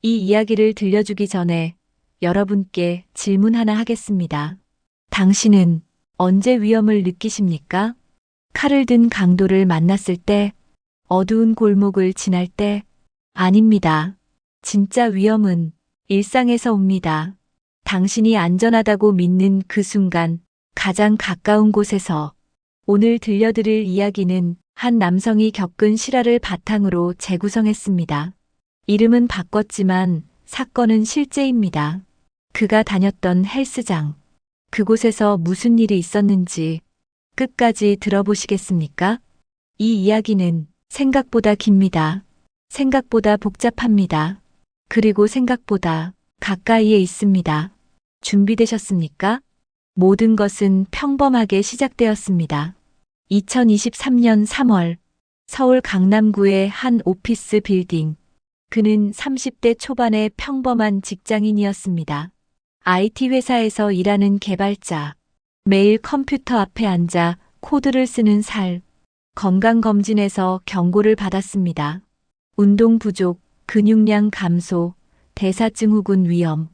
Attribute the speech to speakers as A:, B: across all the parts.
A: 이 이야기를 들려주기 전에 여러분께 질문 하나 하겠습니다. 당신은 언제 위험을 느끼십니까? 칼을 든 강도를 만났을 때, 어두운 골목을 지날 때, 아닙니다. 진짜 위험은 일상에서 옵니다. 당신이 안전하다고 믿는 그 순간, 가장 가까운 곳에서. 오늘 들려드릴 이야기는 한 남성이 겪은 실화를 바탕으로 재구성했습니다. 이름은 바꿨지만 사건은 실제입니다. 그가 다녔던 헬스장. 그곳에서 무슨 일이 있었는지 끝까지 들어보시겠습니까? 이 이야기는 생각보다 깁니다. 생각보다 복잡합니다. 그리고 생각보다 가까이에 있습니다. 준비되셨습니까? 모든 것은 평범하게 시작되었습니다. 2023년 3월 서울 강남구의 한 오피스 빌딩. 그는 30대 초반의 평범한 직장인이었습니다. IT 회사에서 일하는 개발자. 매일 컴퓨터 앞에 앉아 코드를 쓰는 살. 건강검진에서 경고를 받았습니다. 운동 부족, 근육량 감소, 대사증후군 위험.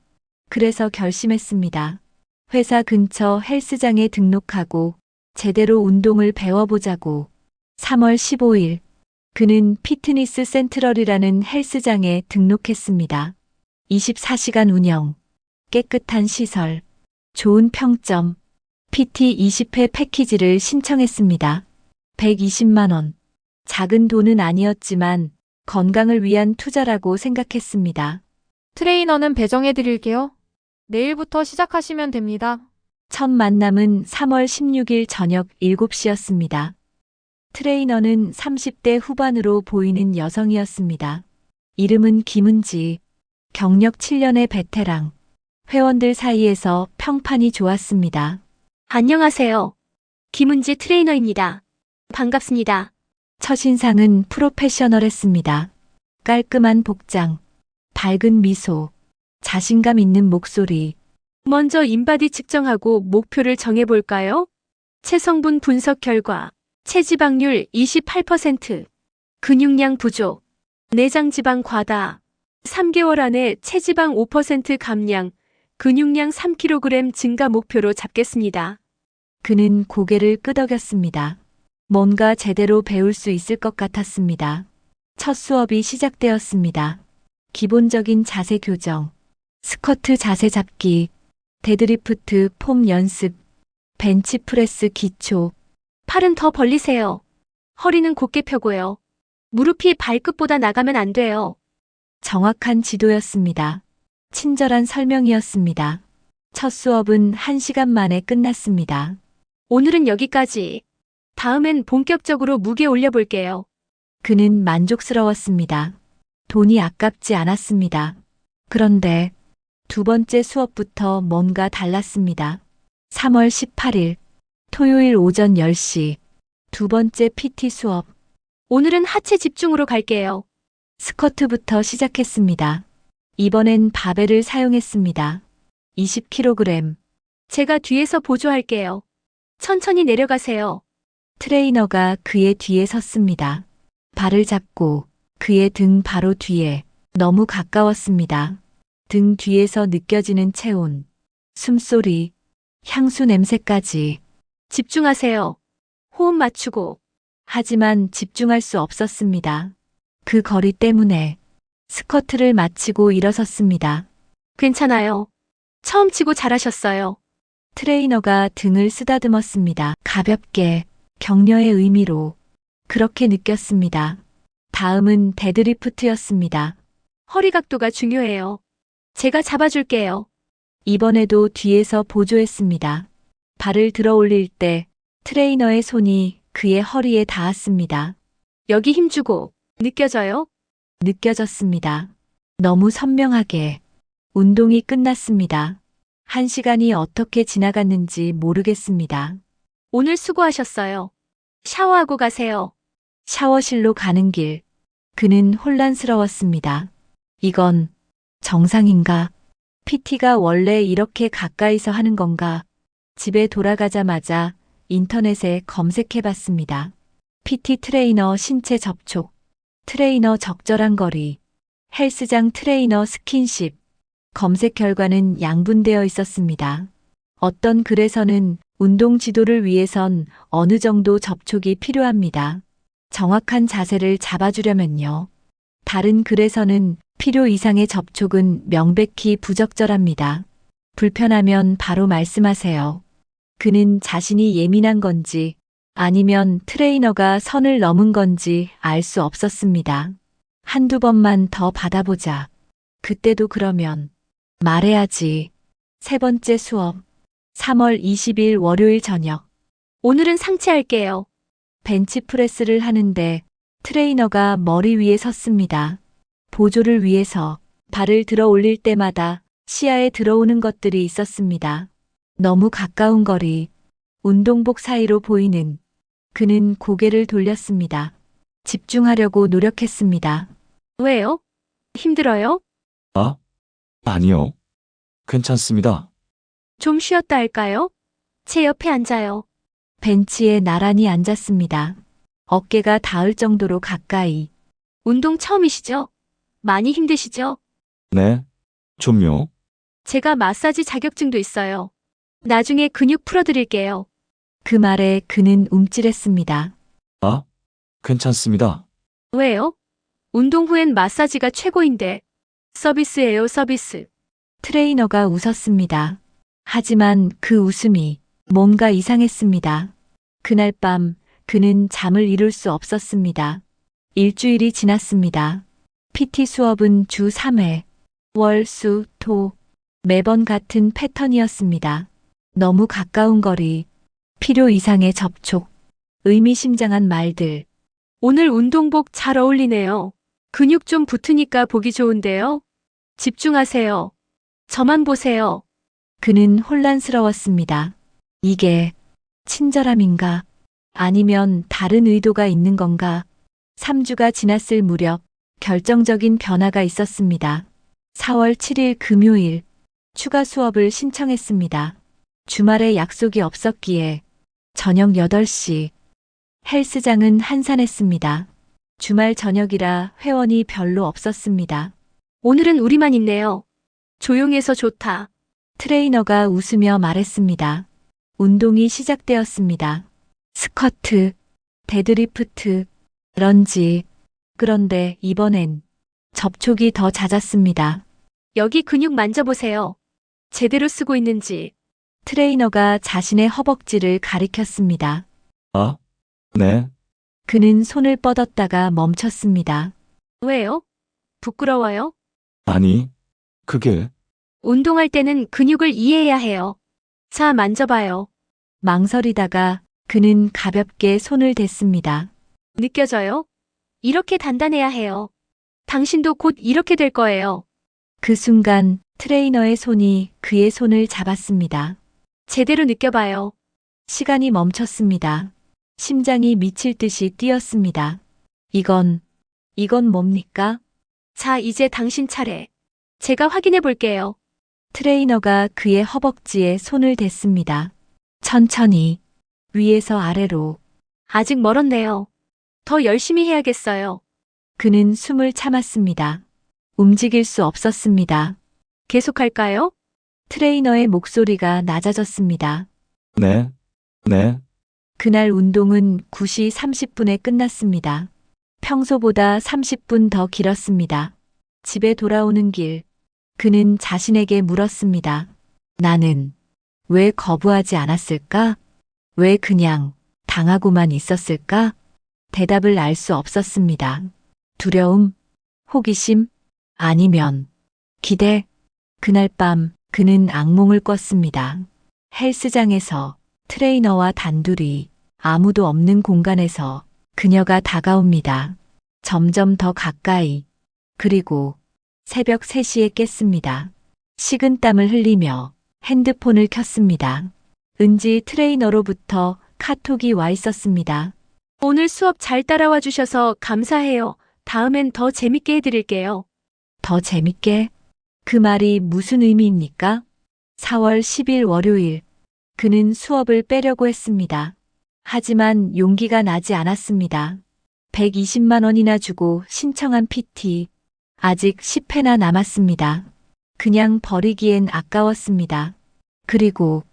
A: 그래서 결심했습니다. 회사 근처 헬스장에 등록하고 제대로 운동을 배워보자고. 3월 15일 그는 피트니스 센트럴이라는 헬스장에 등록했습니다. 24시간 운영, 깨끗한 시설, 좋은 평점, PT 20회 패키지를 신청했습니다. 120만 원. 작은 돈은 아니었지만 건강을 위한 투자라고 생각했습니다.
B: 트레이너는 배정해 드릴게요. 내일부터 시작하시면 됩니다.
A: 첫 만남은 3월 16일 저녁 7시였습니다. 트레이너는 30대 후반으로 보이는 여성이었습니다. 이름은 김은지, 경력 7년의 베테랑. 회원들 사이에서 평판이 좋았습니다.
C: 안녕하세요. 김은지 트레이너입니다. 반갑습니다.
A: 첫인상은 프로페셔널했습니다. 깔끔한 복장, 밝은 미소, 자신감 있는 목소리.
C: 먼저 인바디 측정하고 목표를 정해볼까요? 체성분 분석 결과, 체지방률 28%, 근육량 부족, 내장지방 과다, 3개월 안에 체지방 5% 감량, 근육량 3kg 증가 목표로 잡겠습니다.
A: 그는 고개를 끄덕였습니다. 뭔가 제대로 배울 수 있을 것 같았습니다. 첫 수업이 시작되었습니다. 기본적인 자세 교정, 스쿼트 자세 잡기, 데드리프트 폼 연습, 벤치프레스 기초.
C: 팔은 더 벌리세요. 허리는 곧게 펴고요. 무릎이 발끝보다 나가면 안 돼요.
A: 정확한 지도였습니다. 친절한 설명이었습니다. 첫 수업은 1시간 만에 끝났습니다.
C: 오늘은 여기까지. 다음엔 본격적으로 무게 올려볼게요.
A: 그는 만족스러웠습니다. 돈이 아깝지 않았습니다. 그런데 두 번째 수업부터 뭔가 달랐습니다. 3월 18일 토요일 오전 10시 두 번째 PT 수업.
C: 오늘은 하체 집중으로 갈게요.
A: 스쿼트부터 시작했습니다. 이번엔 바벨을 사용했습니다. 20kg.
C: 제가 뒤에서 보조할게요. 천천히 내려가세요.
A: 트레이너가 그의 뒤에 섰습니다. 발을 잡고 그의 등 바로 뒤에. 너무 가까웠습니다. 등 뒤에서 느껴지는 체온, 숨소리, 향수 냄새까지.
C: 집중하세요. 호흡 맞추고.
A: 하지만 집중할 수 없었습니다. 그 거리 때문에. 스쿼트를 마치고 일어섰습니다.
C: 괜찮아요. 처음 치고 잘하셨어요.
A: 트레이너가 등을 쓰다듬었습니다. 가볍게, 격려의 의미로. 그렇게 느꼈습니다. 다음은 데드리프트였습니다.
C: 허리 각도가 중요해요. 제가 잡아줄게요.
A: 이번에도 뒤에서 보조했습니다. 발을 들어 올릴 때 트레이너의 손이 그의 허리에 닿았습니다.
C: 여기 힘주고. 느껴져요?
A: 느껴졌습니다. 너무 선명하게. 운동이 끝났습니다. 1시간이 어떻게 지나갔는지 모르겠습니다.
C: 오늘 수고하셨어요. 샤워하고 가세요.
A: 샤워실로 가는 길. 그는 혼란스러웠습니다. 이건 정상인가? PT가 원래 이렇게 가까이서 하는 건가? 집에 돌아가자마자 인터넷에 검색해 봤습니다. PT 트레이너 신체 접촉, 트레이너 적절한 거리. 헬스장 트레이너 스킨십. 검색 결과는 양분되어 있었습니다. 어떤 글에서는 운동 지도를 위해선 어느 정도 접촉이 필요합니다. 정확한 자세를 잡아주려면요. 다른 글에서는 필요 이상의 접촉은 명백히 부적절합니다. 불편하면 바로 말씀하세요. 그는 자신이 예민한 건지 아니면 트레이너가 선을 넘은 건지 알 수 없었습니다. 한두 번만 더 받아보자. 그때도 그러면 말해야지. 세 번째 수업. 3월 20일 월요일 저녁.
C: 오늘은 상체할게요.
A: 벤치프레스를 하는데 트레이너가 머리 위에 섰습니다. 보조를 위해서 발을 들어 올릴 때마다 시야에 들어오는 것들이 있었습니다. 너무 가까운 거리, 운동복 사이로 보이는. 그는 고개를 돌렸습니다. 집중하려고 노력했습니다.
C: 왜요? 힘들어요?
D: 아? 아니요. 괜찮습니다.
C: 좀 쉬었다 할까요? 제 옆에 앉아요.
A: 벤치에 나란히 앉았습니다. 어깨가 닿을 정도로 가까이.
C: 운동 처음이시죠? 많이 힘드시죠?
D: 네. 좀요.
C: 제가 마사지 자격증도 있어요. 나중에 근육 풀어드릴게요.
A: 그 말에 그는 움찔했습니다.
D: 아? 괜찮습니다.
C: 왜요? 운동 후엔 마사지가 최고인데. 서비스예요, 서비스.
A: 트레이너가 웃었습니다. 하지만 그 웃음이 뭔가 이상했습니다. 그날 밤 그는 잠을 이룰 수 없었습니다. 일주일이 지났습니다. PT 수업은 주 3회, 월, 수, 토, 매번 같은 패턴이었습니다. 너무 가까운 거리, 필요 이상의 접촉, 의미심장한 말들.
C: 오늘 운동복 잘 어울리네요. 근육 좀 붙으니까 보기 좋은데요. 집중하세요. 저만 보세요.
A: 그는 혼란스러웠습니다. 이게 친절함인가? 아니면 다른 의도가 있는 건가? 3주가 지났을 무렵 결정적인 변화가 있었습니다. 4월 7일 금요일 추가 수업을 신청했습니다. 주말에 약속이 없었기에 저녁 8시 헬스장은 한산했습니다. 주말 저녁이라 회원이 별로 없었습니다.
C: 오늘은 우리만 있네요. 조용해서 좋다.
A: 트레이너가 웃으며 말했습니다. 운동이 시작되었습니다. 스쿼트, 데드리프트, 런지. 그런데 이번엔 접촉이 더 잦았습니다.
C: 여기 근육 만져보세요. 제대로 쓰고 있는지.
A: 트레이너가 자신의 허벅지를 가리켰습니다.
D: 아? 네.
A: 그는 손을 뻗었다가 멈췄습니다.
C: 왜요? 부끄러워요?
D: 아니. 그게,
C: 운동할 때는 근육을 이해해야 해요. 자, 만져봐요.
A: 망설이다가 그는 가볍게 손을 댔습니다.
C: 느껴져요? 이렇게 단단해야 해요. 당신도 곧 이렇게 될 거예요.
A: 그 순간 트레이너의 손이 그의 손을 잡았습니다.
C: 제대로 느껴봐요.
A: 시간이 멈췄습니다. 심장이 미칠 듯이 뛰었습니다. 이건 뭡니까?
C: 자, 이제 당신 차례. 제가 확인해 볼게요.
A: 트레이너가 그의 허벅지에 손을 댔습니다. 천천히, 위에서 아래로.
C: 아직 멀었네요. 더 열심히 해야겠어요.
A: 그는 숨을 참았습니다. 움직일 수 없었습니다.
C: 계속할까요?
A: 트레이너의 목소리가 낮아졌습니다.
D: 네. 네.
A: 그날 운동은 9시 30분에 끝났습니다. 평소보다 30분 더 길었습니다. 집에 돌아오는 길, 그는 자신에게 물었습니다. 나는 왜 거부하지 않았을까? 왜 그냥 당하고만 있었을까? 대답을 알 수 없었습니다. 두려움, 호기심, 아니면 기대. 그날 밤 그는 악몽을 꿨습니다. 헬스장에서 트레이너와 단둘이 아무도 없는 공간에서 그녀가 다가옵니다. 점점 더 가까이. 그리고 새벽 3시에 깼습니다. 식은땀을 흘리며 핸드폰을 켰습니다. 은지 트레이너로부터 카톡이 와 있었습니다.
C: 오늘 수업 잘 따라와 주셔서 감사해요. 다음엔 더 재밌게 해드릴게요.
A: 더 재밌게? 그 말이 무슨 의미입니까? 4월 10일 월요일. 그는 수업을 빼려고 했습니다. 하지만 용기가 나지 않았습니다. 120만 원이나 주고 신청한 PT. 아직 10회나 남았습니다. 그냥 버리기엔 아까웠습니다. 그리고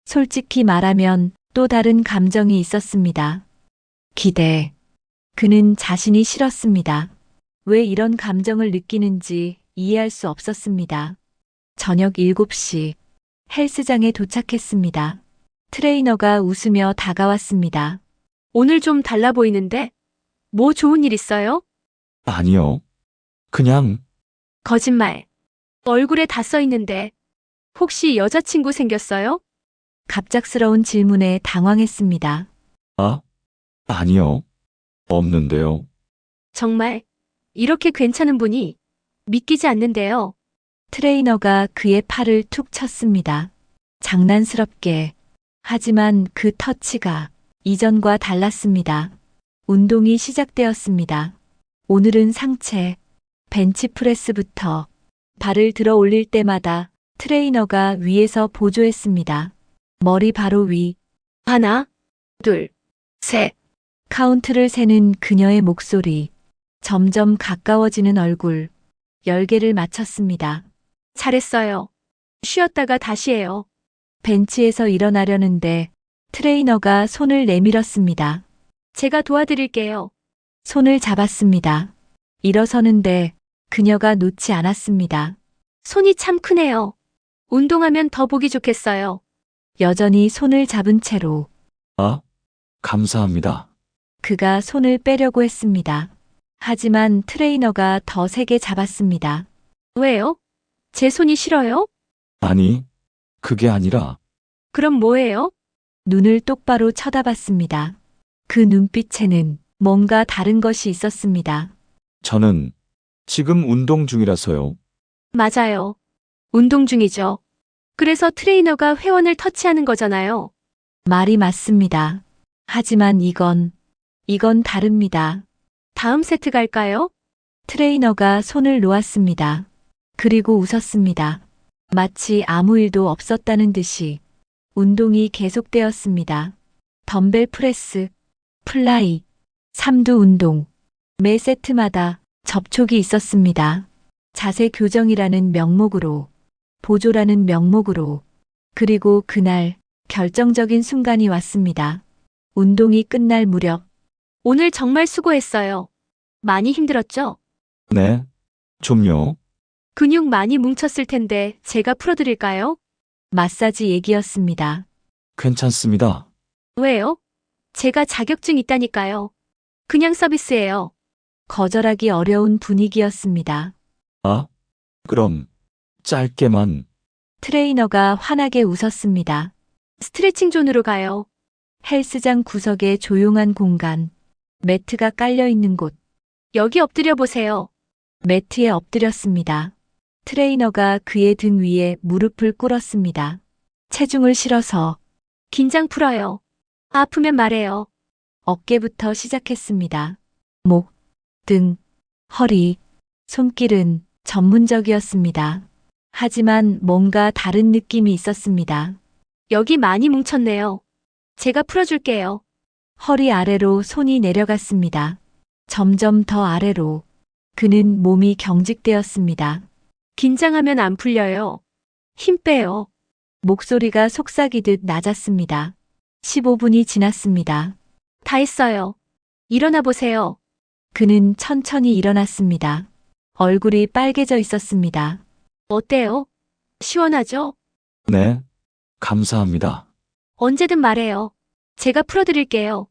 A: 솔직히 말하면 또 다른 감정이 있었습니다. 기대. 그는 자신이 싫었습니다. 왜 이런 감정을 느끼는지 이해할 수 없었습니다. 저녁 7시 헬스장에 도착했습니다. 트레이너가 웃으며 다가왔습니다.
C: 오늘 좀 달라 보이는데? 뭐 좋은 일 있어요?
D: 아니요. 그냥,
C: 거짓말. 얼굴에 다 써 있는데. 혹시 여자친구 생겼어요?
A: 갑작스러운 질문에 당황했습니다.
D: 아? 아니요. 없는데요.
C: 정말 이렇게 괜찮은 분이 믿기지 않는데요.
A: 트레이너가 그의 팔을 툭 쳤습니다. 장난스럽게. 하지만 그 터치가 이전과 달랐습니다. 운동이 시작되었습니다. 오늘은 상체, 벤치프레스부터 발을 들어 올릴 때마다 트레이너가 위에서 보조했습니다. 머리 바로 위.
C: 하나, 둘, 셋.
A: 카운트를 세는 그녀의 목소리. 점점 가까워지는 얼굴. 10개를 맞췄습니다.
C: 잘했어요. 쉬었다가 다시 해요.
A: 벤치에서 일어나려는데 트레이너가 손을 내밀었습니다.
C: 제가 도와드릴게요.
A: 손을 잡았습니다. 일어서는데 그녀가 놓지 않았습니다.
C: 손이 참 크네요. 운동하면 더 보기 좋겠어요.
A: 여전히 손을 잡은 채로
D: 아? 감사합니다.
A: 그가 손을 빼려고 했습니다. 하지만 트레이너가 더 세게 잡았습니다.
C: 왜요? 제 손이 싫어요?
D: 아니, 그게 아니라,
C: 그럼 뭐예요?
A: 눈을 똑바로 쳐다봤습니다. 그 눈빛에는 뭔가 다른 것이 있었습니다.
D: 저는 지금 운동 중이라서요.
C: 맞아요. 운동 중이죠. 그래서 트레이너가 회원을 터치하는 거잖아요.
A: 말이 맞습니다. 하지만 이건 다릅니다.
C: 다음 세트 갈까요?
A: 트레이너가 손을 놓았습니다. 그리고 웃었습니다. 마치 아무 일도 없었다는 듯이 운동이 계속되었습니다. 덤벨 프레스, 플라이, 삼두 운동. 매 세트마다 접촉이 있었습니다. 자세 교정이라는 명목으로, 보조라는 명목으로. 그리고 그날 결정적인 순간이 왔습니다. 운동이 끝날 무렵
C: 오늘 정말 수고했어요. 많이 힘들었죠?
D: 네, 좀요.
C: 근육 많이 뭉쳤을 텐데 제가 풀어드릴까요?
A: 마사지 얘기였습니다.
D: 괜찮습니다.
C: 왜요? 제가 자격증 있다니까요. 그냥 서비스예요.
A: 거절하기 어려운 분위기였습니다.
D: 아? 그럼, 짧게만,
A: 트레이너가 환하게 웃었습니다.
C: 스트레칭 존으로 가요.
A: 헬스장 구석의 조용한 공간, 매트가 깔려 있는 곳,
C: 여기 엎드려 보세요.
A: 매트에 엎드렸습니다. 트레이너가 그의 등 위에 무릎을 꿇었습니다. 체중을 실어서
C: 긴장 풀어요. 아프면 말해요.
A: 어깨부터 시작했습니다. 목, 등, 허리, 손길은 전문적이었습니다. 하지만 뭔가 다른 느낌이 있었습니다.
C: 여기 많이 뭉쳤네요. 제가 풀어줄게요.
A: 허리 아래로 손이 내려갔습니다. 점점 더 아래로. 그는 몸이 경직되었습니다.
C: 긴장하면 안 풀려요. 힘 빼요.
A: 목소리가 속삭이듯 낮았습니다. 15분이 지났습니다.
C: 다 했어요. 일어나 보세요.
A: 그는 천천히 일어났습니다. 얼굴이 빨개져 있었습니다.
C: 어때요? 시원하죠?
D: 네, 감사합니다.
C: 언제든 말해요. 제가 풀어드릴게요.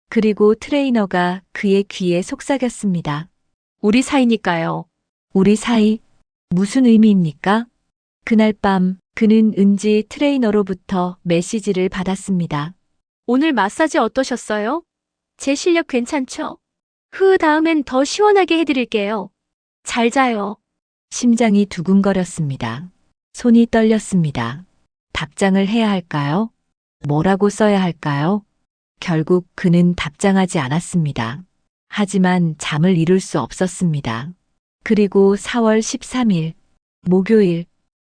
A: 그리고 트레이너가 그의 귀에 속삭였습니다.
C: 우리 사이니까요.
A: 우리 사이? 무슨 의미입니까? 그날 밤 그는 은지 트레이너로부터 메시지를 받았습니다.
C: 오늘 마사지 어떠셨어요? 제 실력 괜찮죠? 다음엔 더 시원하게 해드릴게요. 잘 자요.
A: 심장이 두근거렸습니다. 손이 떨렸습니다. 답장을 해야 할까요? 뭐라고 써야 할까요? 결국 그는 답장하지 않았습니다. 하지만 잠을 이룰 수 없었습니다. 그리고 4월 13일, 목요일,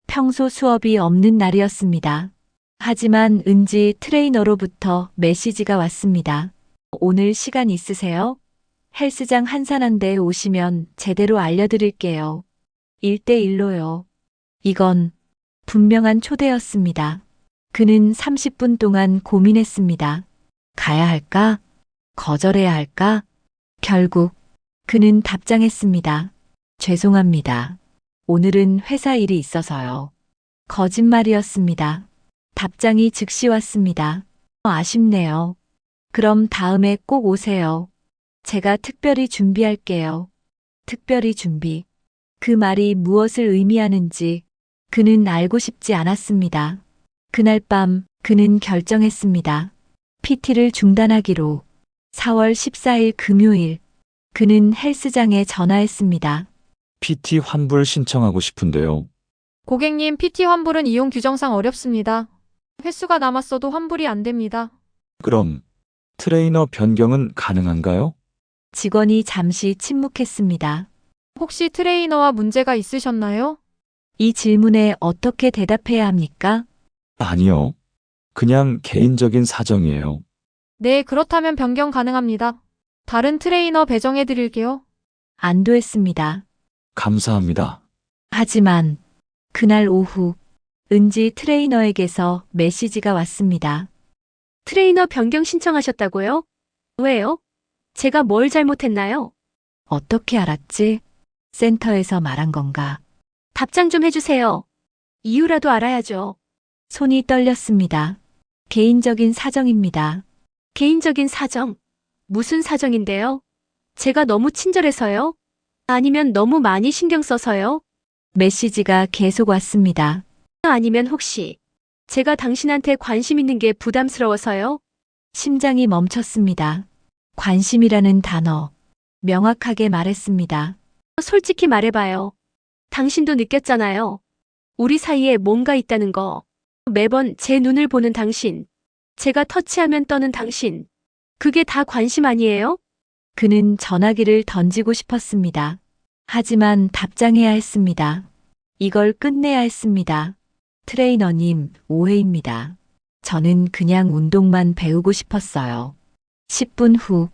A: 평소 수업이 없는 날이었습니다. 하지만 은지 트레이너로부터 메시지가 왔습니다. 오늘 시간 있으세요? 헬스장 한산한데 오시면 제대로 알려드릴게요. 1대1로요. 이건 분명한 초대였습니다. 그는 30분 동안 고민했습니다. 가야 할까? 거절해야 할까? 결국 그는 답장했습니다. 죄송합니다. 오늘은 회사 일이 있어서요. 거짓말이었습니다. 답장이 즉시 왔습니다. 아쉽네요. 그럼 다음에 꼭 오세요. 제가 특별히 준비할게요. 특별히 준비. 그 말이 무엇을 의미하는지 그는 알고 싶지 않았습니다. 그날 밤 그는 결정했습니다. PT를 중단하기로. 4월 14일 금요일 그는 헬스장에 전화했습니다.
D: PT 환불 신청하고 싶은데요.
B: 고객님, PT 환불은 이용 규정상 어렵습니다. 횟수가 남았어도 환불이 안 됩니다.
D: 그럼 트레이너 변경은 가능한가요?
A: 직원이 잠시 침묵했습니다.
B: 혹시 트레이너와 문제가 있으셨나요?
A: 이 질문에 어떻게 대답해야 합니까?
D: 아니요. 그냥 개인적인 사정이에요.
B: 네, 그렇다면 변경 가능합니다. 다른 트레이너 배정해 드릴게요.
A: 안도했습니다.
D: 감사합니다.
A: 하지만 그날 오후 은지 트레이너에게서 메시지가 왔습니다.
C: 트레이너 변경 신청하셨다고요? 왜요? 제가 뭘 잘못했나요?
A: 어떻게 알았지? 센터에서 말한 건가?
C: 답장 좀 해주세요. 이유라도 알아야죠.
A: 손이 떨렸습니다. 개인적인 사정입니다.
C: 개인적인 사정. 무슨 사정인데요? 제가 너무 친절해서요? 아니면 너무 많이 신경 써서요?
A: 메시지가 계속 왔습니다.
C: 아니면 혹시 제가 당신한테 관심 있는 게 부담스러워서요?
A: 심장이 멈췄습니다. 관심이라는 단어. 명확하게 말했습니다.
C: 솔직히 말해봐요. 당신도 느꼈잖아요. 우리 사이에 뭔가 있다는 거. 매번 제 눈을 보는 당신. 제가 터치하면 떠는 당신. 그게 다 관심 아니에요?
A: 그는 전화기를 던지고 싶었습니다. 하지만 답장해야 했습니다. 이걸 끝내야 했습니다. 트레이너님, 오해입니다. 저는 그냥 운동만 배우고 싶었어요. 10분 후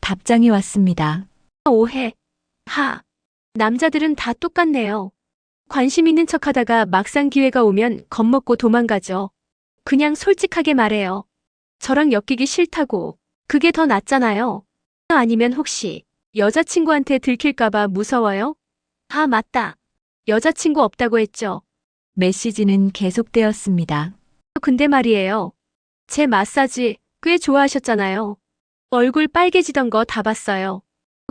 A: 답장이 왔습니다.
C: 오해. 남자들은 다 똑같네요. 관심 있는 척 하다가 막상 기회가 오면 겁먹고 도망가죠. 그냥 솔직하게 말해요. 저랑 엮이기 싫다고. 그게 더 낫잖아요. 아니면 혹시 여자친구한테 들킬까봐 무서워요? 맞다. 여자친구 없다고 했죠.
A: 메시지는 계속되었습니다.
C: 근데 말이에요. 제 마사지 꽤 좋아하셨잖아요. 얼굴 빨개지던 거 다 봤어요.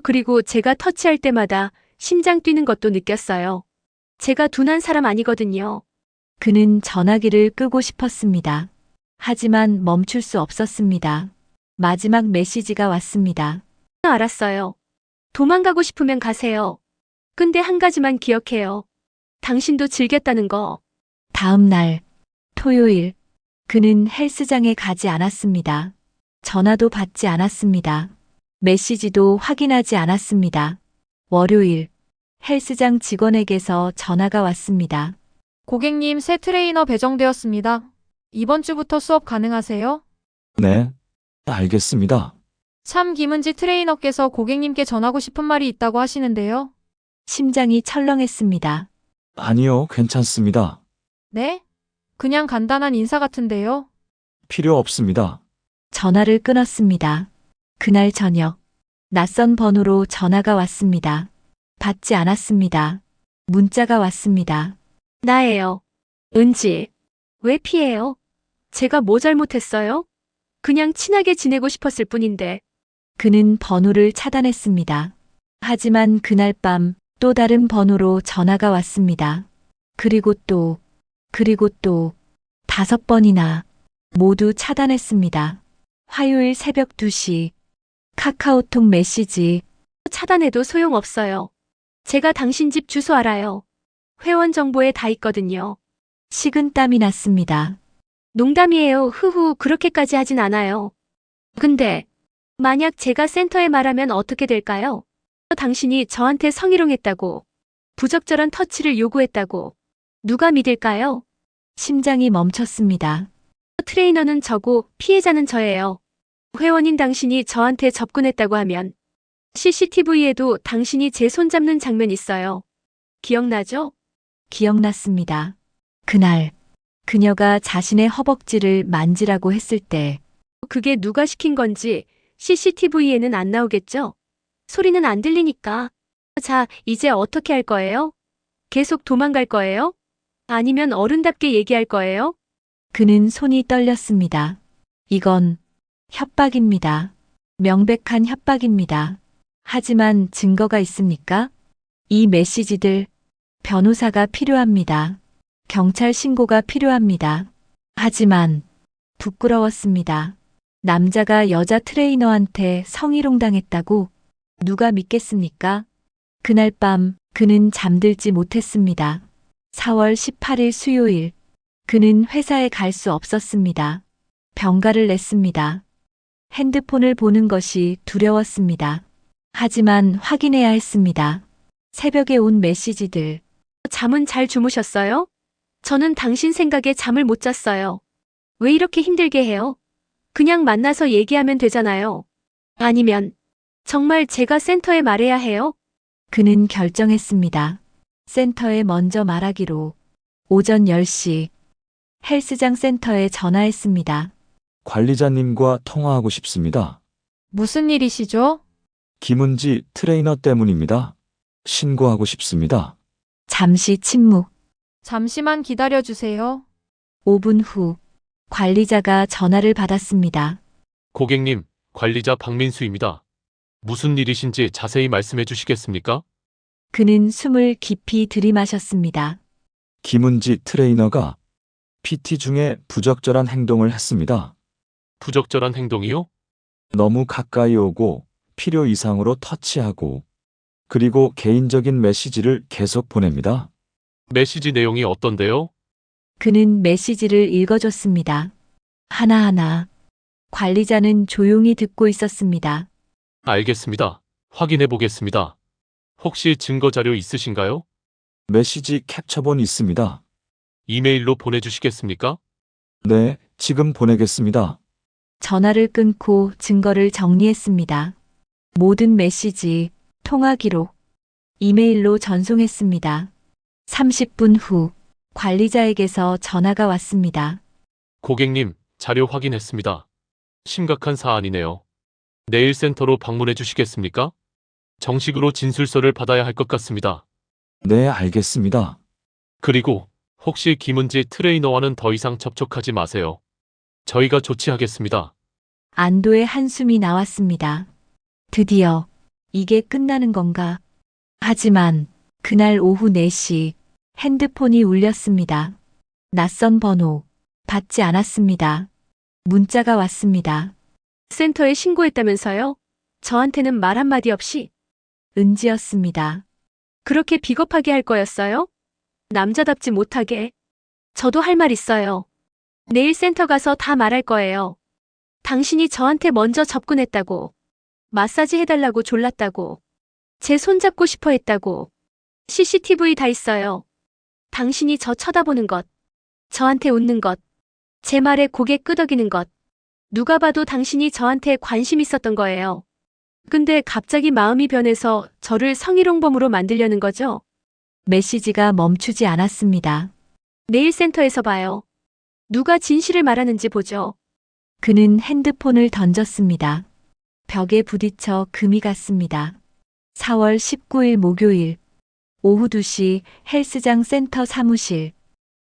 C: 그리고 제가 터치할 때마다 심장 뛰는 것도 느꼈어요. 제가 둔한 사람 아니거든요.
A: 그는 전화기를 끄고 싶었습니다. 하지만 멈출 수 없었습니다. 마지막 메시지가 왔습니다.
C: 알았어요. 도망가고 싶으면 가세요. 근데 한 가지만 기억해요. 당신도 즐겼다는 거.
A: 다음 날, 토요일, 그는 헬스장에 가지 않았습니다. 전화도 받지 않았습니다. 메시지도 확인하지 않았습니다. 월요일, 헬스장 직원에게서 전화가 왔습니다.
B: 고객님, 새 트레이너 배정되었습니다. 이번 주부터 수업 가능하세요?
D: 네, 알겠습니다.
B: 참 김은지 트레이너께서 고객님께 전하고 싶은 말이 있다고 하시는데요.
A: 심장이 철렁했습니다.
D: 아니요, 괜찮습니다.
B: 네? 그냥 간단한 인사 같은데요.
D: 필요 없습니다.
A: 전화를 끊었습니다. 그날 저녁, 낯선 번호로 전화가 왔습니다. 받지 않았습니다. 문자가 왔습니다.
C: 나예요. 은지. 왜 피해요? 제가 뭐 잘못했어요? 그냥 친하게 지내고 싶었을 뿐인데.
A: 그는 번호를 차단했습니다. 하지만 그날 밤 또 다른 번호로 전화가 왔습니다. 그리고 또 5번이나 모두 차단했습니다. 화요일 새벽 2시 카카오톡 메시지.
C: 차단해도 소용없어요. 제가 당신 집 주소 알아요. 회원 정보에 다 있거든요.
A: 식은땀이 났습니다.
C: 농담이에요. 그렇게까지 하진 않아요. 근데 만약 제가 센터에 말하면 어떻게 될까요? 당신이 저한테 성희롱했다고, 부적절한 터치를 요구했다고. 누가 믿을까요?
A: 심장이 멈췄습니다.
C: 트레이너는 저고 피해자는 저예요. 회원인 당신이 저한테 접근했다고 하면 CCTV에도 당신이 제 손 잡는 장면 있어요. 기억나죠?
A: 기억났습니다. 그날 그녀가 자신의 허벅지를 만지라고 했을 때
C: 그게 누가 시킨 건지 CCTV에는 안 나오겠죠? 소리는 안 들리니까. 자, 이제 어떻게 할 거예요? 계속 도망갈 거예요? 아니면 어른답게 얘기할 거예요?
A: 그는 손이 떨렸습니다. 이건 협박입니다. 명백한 협박입니다. 하지만 증거가 있습니까? 이 메시지들, 변호사가 필요합니다. 경찰 신고가 필요합니다. 하지만 부끄러웠습니다. 남자가 여자 트레이너한테 성희롱당했다고 누가 믿겠습니까? 그날 밤 그는 잠들지 못했습니다. 4월 18일 수요일 그는 회사에 갈 수 없었습니다. 병가를 냈습니다. 핸드폰을 보는 것이 두려웠습니다. 하지만 확인해야 했습니다. 새벽에 온 메시지들.
C: 잠은 잘 주무셨어요? 저는 당신 생각에 잠을 못 잤어요. 왜 이렇게 힘들게 해요? 그냥 만나서 얘기하면 되잖아요. 아니면 정말 제가 센터에 말해야 해요?
A: 그는 결정했습니다. 센터에 먼저 말하기로 오전 10시 헬스장 센터에 전화했습니다.
D: 관리자님과 통화하고 싶습니다.
B: 무슨 일이시죠?
D: 김은지 트레이너 때문입니다. 신고하고 싶습니다.
A: 잠시 침묵.
B: 잠시만 기다려 주세요.
A: 5분 후 관리자가 전화를 받았습니다.
E: 고객님, 관리자 박민수입니다. 무슨 일이신지 자세히 말씀해 주시겠습니까?
A: 그는 숨을 깊이 들이마셨습니다.
D: 김은지 트레이너가 PT 중에 부적절한 행동을 했습니다.
E: 부적절한 행동이요?
D: 너무 가까이 오고 필요 이상으로 터치하고 그리고 개인적인 메시지를 계속 보냅니다.
E: 메시지 내용이 어떤데요?
A: 그는 메시지를 읽어줬습니다. 하나하나. 관리자는 조용히 듣고 있었습니다.
E: 알겠습니다. 확인해 보겠습니다. 혹시 증거 자료 있으신가요?
D: 메시지 캡처본 있습니다.
E: 이메일로 보내주시겠습니까?
D: 네, 지금 보내겠습니다.
A: 전화를 끊고 증거를 정리했습니다. 모든 메시지, 통화 기록, 이메일로 전송했습니다. 30분 후 관리자에게서 전화가 왔습니다.
E: 고객님, 자료 확인했습니다. 심각한 사안이네요. 내일 센터로 방문해 주시겠습니까? 정식으로 진술서를 받아야 할 것 같습니다.
D: 네, 알겠습니다.
E: 그리고 혹시 김은지 트레이너와는 더 이상 접촉하지 마세요. 저희가 조치하겠습니다.
A: 안도의 한숨이 나왔습니다. 드디어 이게 끝나는 건가? 하지만 그날 오후 4시 핸드폰이 울렸습니다. 낯선 번호 받지 않았습니다. 문자가 왔습니다.
C: 센터에 신고했다면서요? 저한테는 말 한마디 없이
A: 은지였습니다.
C: 그렇게 비겁하게 할 거였어요? 남자답지 못하게. 저도 할 말 있어요. 내일 센터 가서 다 말할 거예요. 당신이 저한테 먼저 접근했다고. 마사지 해달라고 졸랐다고. 제 손잡고 싶어 했다고. CCTV 다 있어요. 당신이 저 쳐다보는 것. 저한테 웃는 것. 제 말에 고개 끄덕이는 것. 누가 봐도 당신이 저한테 관심 있었던 거예요. 근데 갑자기 마음이 변해서 저를 성희롱범으로 만들려는 거죠?
A: 메시지가 멈추지 않았습니다.
C: 내일 센터에서 봐요. 누가 진실을 말하는지 보죠.
A: 그는 핸드폰을 던졌습니다. 벽에 부딪혀 금이 갔습니다. 4월 19일 목요일 오후 2시 헬스장 센터 사무실.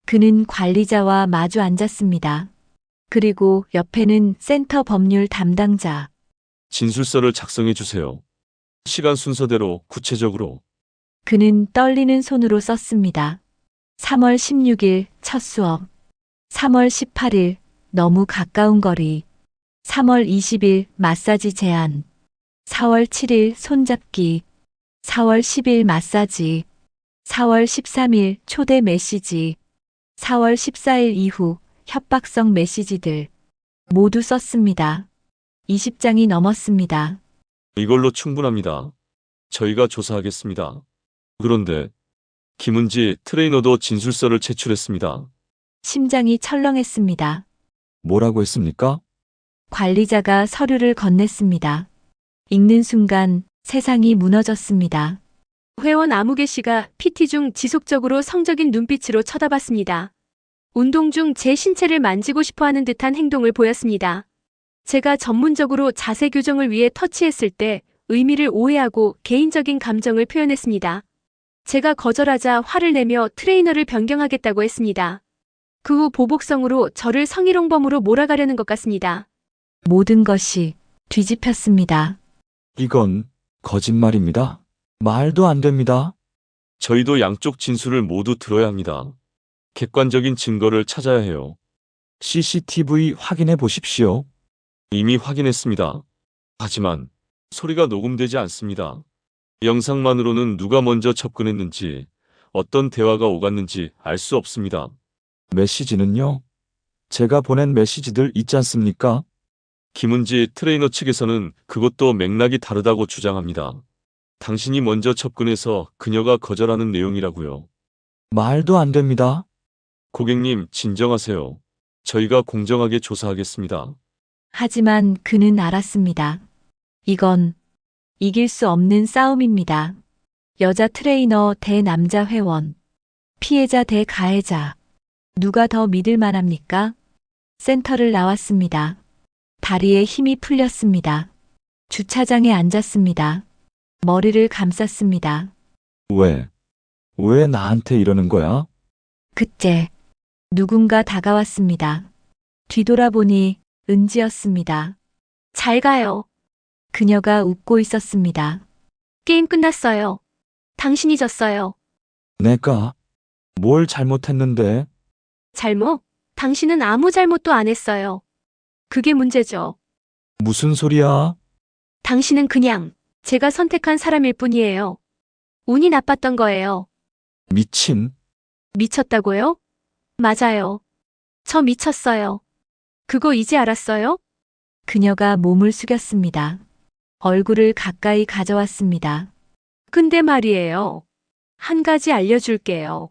A: 그는 관리자와 마주 앉았습니다. 그리고 옆에는 센터 법률 담당자.
F: 진술서를 작성해 주세요. 시간 순서대로 구체적으로.
A: 그는 떨리는 손으로 썼습니다. 3월 16일 첫 수업. 3월 18일 너무 가까운 거리. 3월 20일 마사지 제안. 4월 7일 손잡기. 4월 10일 마사지. 4월 13일 초대 메시지. 4월 14일 이후 협박성 메시지들. 모두 썼습니다. 20장이 넘었습니다.
F: 이걸로 충분합니다. 저희가 조사하겠습니다. 그런데 김은지 트레이너도 진술서를 제출했습니다.
A: 심장이 철렁했습니다.
D: 뭐라고 했습니까?
A: 관리자가 서류를 건넸습니다. 읽는 순간 세상이 무너졌습니다.
C: 회원 아무개 씨가 PT 중 지속적으로 성적인 눈빛으로 쳐다봤습니다. 운동 중 제 신체를 만지고 싶어 하는 듯한 행동을 보였습니다. 제가 전문적으로 자세 교정을 위해 터치했을 때 의미를 오해하고 개인적인 감정을 표현했습니다. 제가 거절하자 화를 내며 트레이너를 변경하겠다고 했습니다. 그 후 보복성으로 저를 성희롱범으로 몰아가려는 것 같습니다.
A: 모든 것이 뒤집혔습니다.
D: 이건 거짓말입니다. 말도 안 됩니다.
F: 저희도 양쪽 진술을 모두 들어야 합니다. 객관적인 증거를 찾아야 해요.
D: CCTV 확인해 보십시오.
F: 이미 확인했습니다. 하지만 소리가 녹음되지 않습니다. 영상만으로는 누가 먼저 접근했는지, 어떤 대화가 오갔는지 알 수 없습니다.
D: 메시지는요? 제가 보낸 메시지들 있지 않습니까?
F: 김은지 트레이너 측에서는 그것도 맥락이 다르다고 주장합니다. 당신이 먼저 접근해서 그녀가 거절하는 내용이라고요.
D: 말도 안 됩니다.
F: 고객님, 진정하세요. 저희가 공정하게 조사하겠습니다.
A: 하지만 그는 알았습니다. 이건 이길 수 없는 싸움입니다. 여자 트레이너 대 남자 회원, 피해자 대 가해자. 누가 더 믿을 만합니까? 센터를 나왔습니다. 다리에 힘이 풀렸습니다. 주차장에 앉았습니다. 머리를 감쌌습니다.
D: 왜 나한테 이러는 거야?
A: 그때 누군가 다가왔습니다. 뒤돌아보니 은지였습니다.
C: 잘 가요.
A: 그녀가 웃고 있었습니다.
C: 게임 끝났어요. 당신이 졌어요.
D: 내가 뭘 잘못했는데?
C: 잘못? 당신은 아무 잘못도 안 했어요. 그게 문제죠.
D: 무슨 소리야?
C: 당신은 그냥 제가 선택한 사람일 뿐이에요. 운이 나빴던 거예요.
D: 미친.
C: 미쳤다고요? 맞아요. 저 미쳤어요. 그거 이제 알았어요?
A: 그녀가 몸을 숙였습니다. 얼굴을 가까이 가져왔습니다.
C: 근데 말이에요. 한 가지 알려줄게요.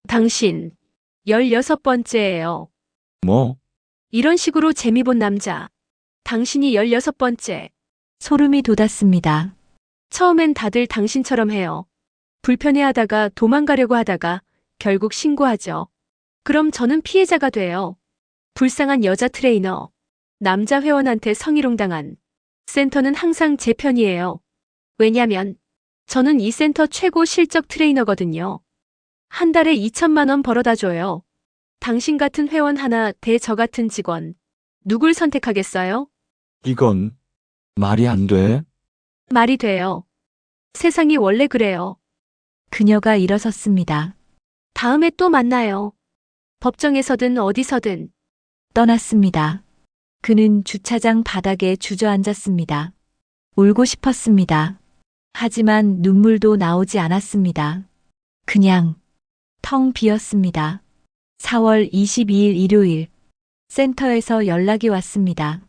C: 당신 16번째예요.
D: 뭐?
C: 이런 식으로 재미 본 남자. 당신이 16번째.
A: 소름이 돋았습니다.
C: 처음엔 다들 당신처럼 해요. 불편해하다가 도망가려고 하다가 결국 신고하죠. 그럼 저는 피해자가 돼요. 불쌍한 여자 트레이너. 남자 회원한테 성희롱당한. 센터는 항상 제 편이에요. 왜냐면 저는 이 센터 최고 실적 트레이너거든요. 한 달에 2천만 원 벌어다 줘요. 당신 같은 회원 하나 대 저 같은 직원. 누굴 선택하겠어요?
D: 이건 말이 안 돼.
C: 말이 돼요. 세상이 원래 그래요.
A: 그녀가 일어섰습니다.
C: 다음에 또 만나요. 법정에서든 어디서든.
A: 떠났습니다. 그는 주차장 바닥에 주저앉았습니다. 울고 싶었습니다. 하지만 눈물도 나오지 않았습니다. 그냥 텅 비었습니다. 4월 22일 일요일, 센터에서 연락이 왔습니다.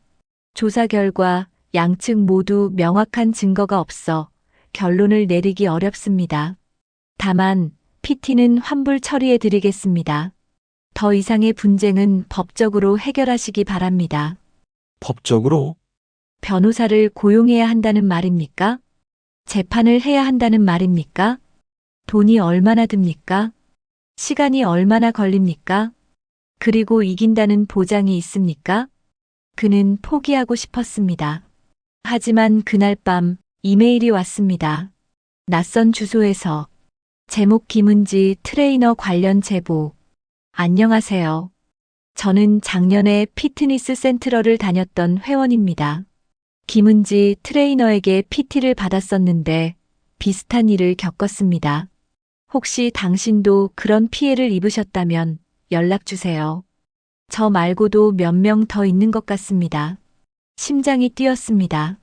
A: 조사 결과 양측 모두 명확한 증거가 없어 결론을 내리기 어렵습니다. 다만 PT는 환불 처리해 드리겠습니다. 더 이상의 분쟁은 법적으로 해결하시기 바랍니다.
D: 법적으로?
A: 변호사를 고용해야 한다는 말입니까? 재판을 해야 한다는 말입니까? 돈이 얼마나 듭니까? 시간이 얼마나 걸립니까? 그리고 이긴다는 보장이 있습니까? 그는 포기하고 싶었습니다. 하지만 그날 밤 이메일이 왔습니다. 낯선 주소에서 제목 김은지 트레이너 관련 제보. 안녕하세요. 저는 작년에 피트니스 센트럴을 다녔던 회원입니다. 김은지 트레이너에게 PT를 받았었는데 비슷한 일을 겪었습니다. 혹시 당신도 그런 피해를 입으셨다면 연락 주세요. 저 말고도 몇 명 더 있는 것 같습니다. 심장이 뛰었습니다.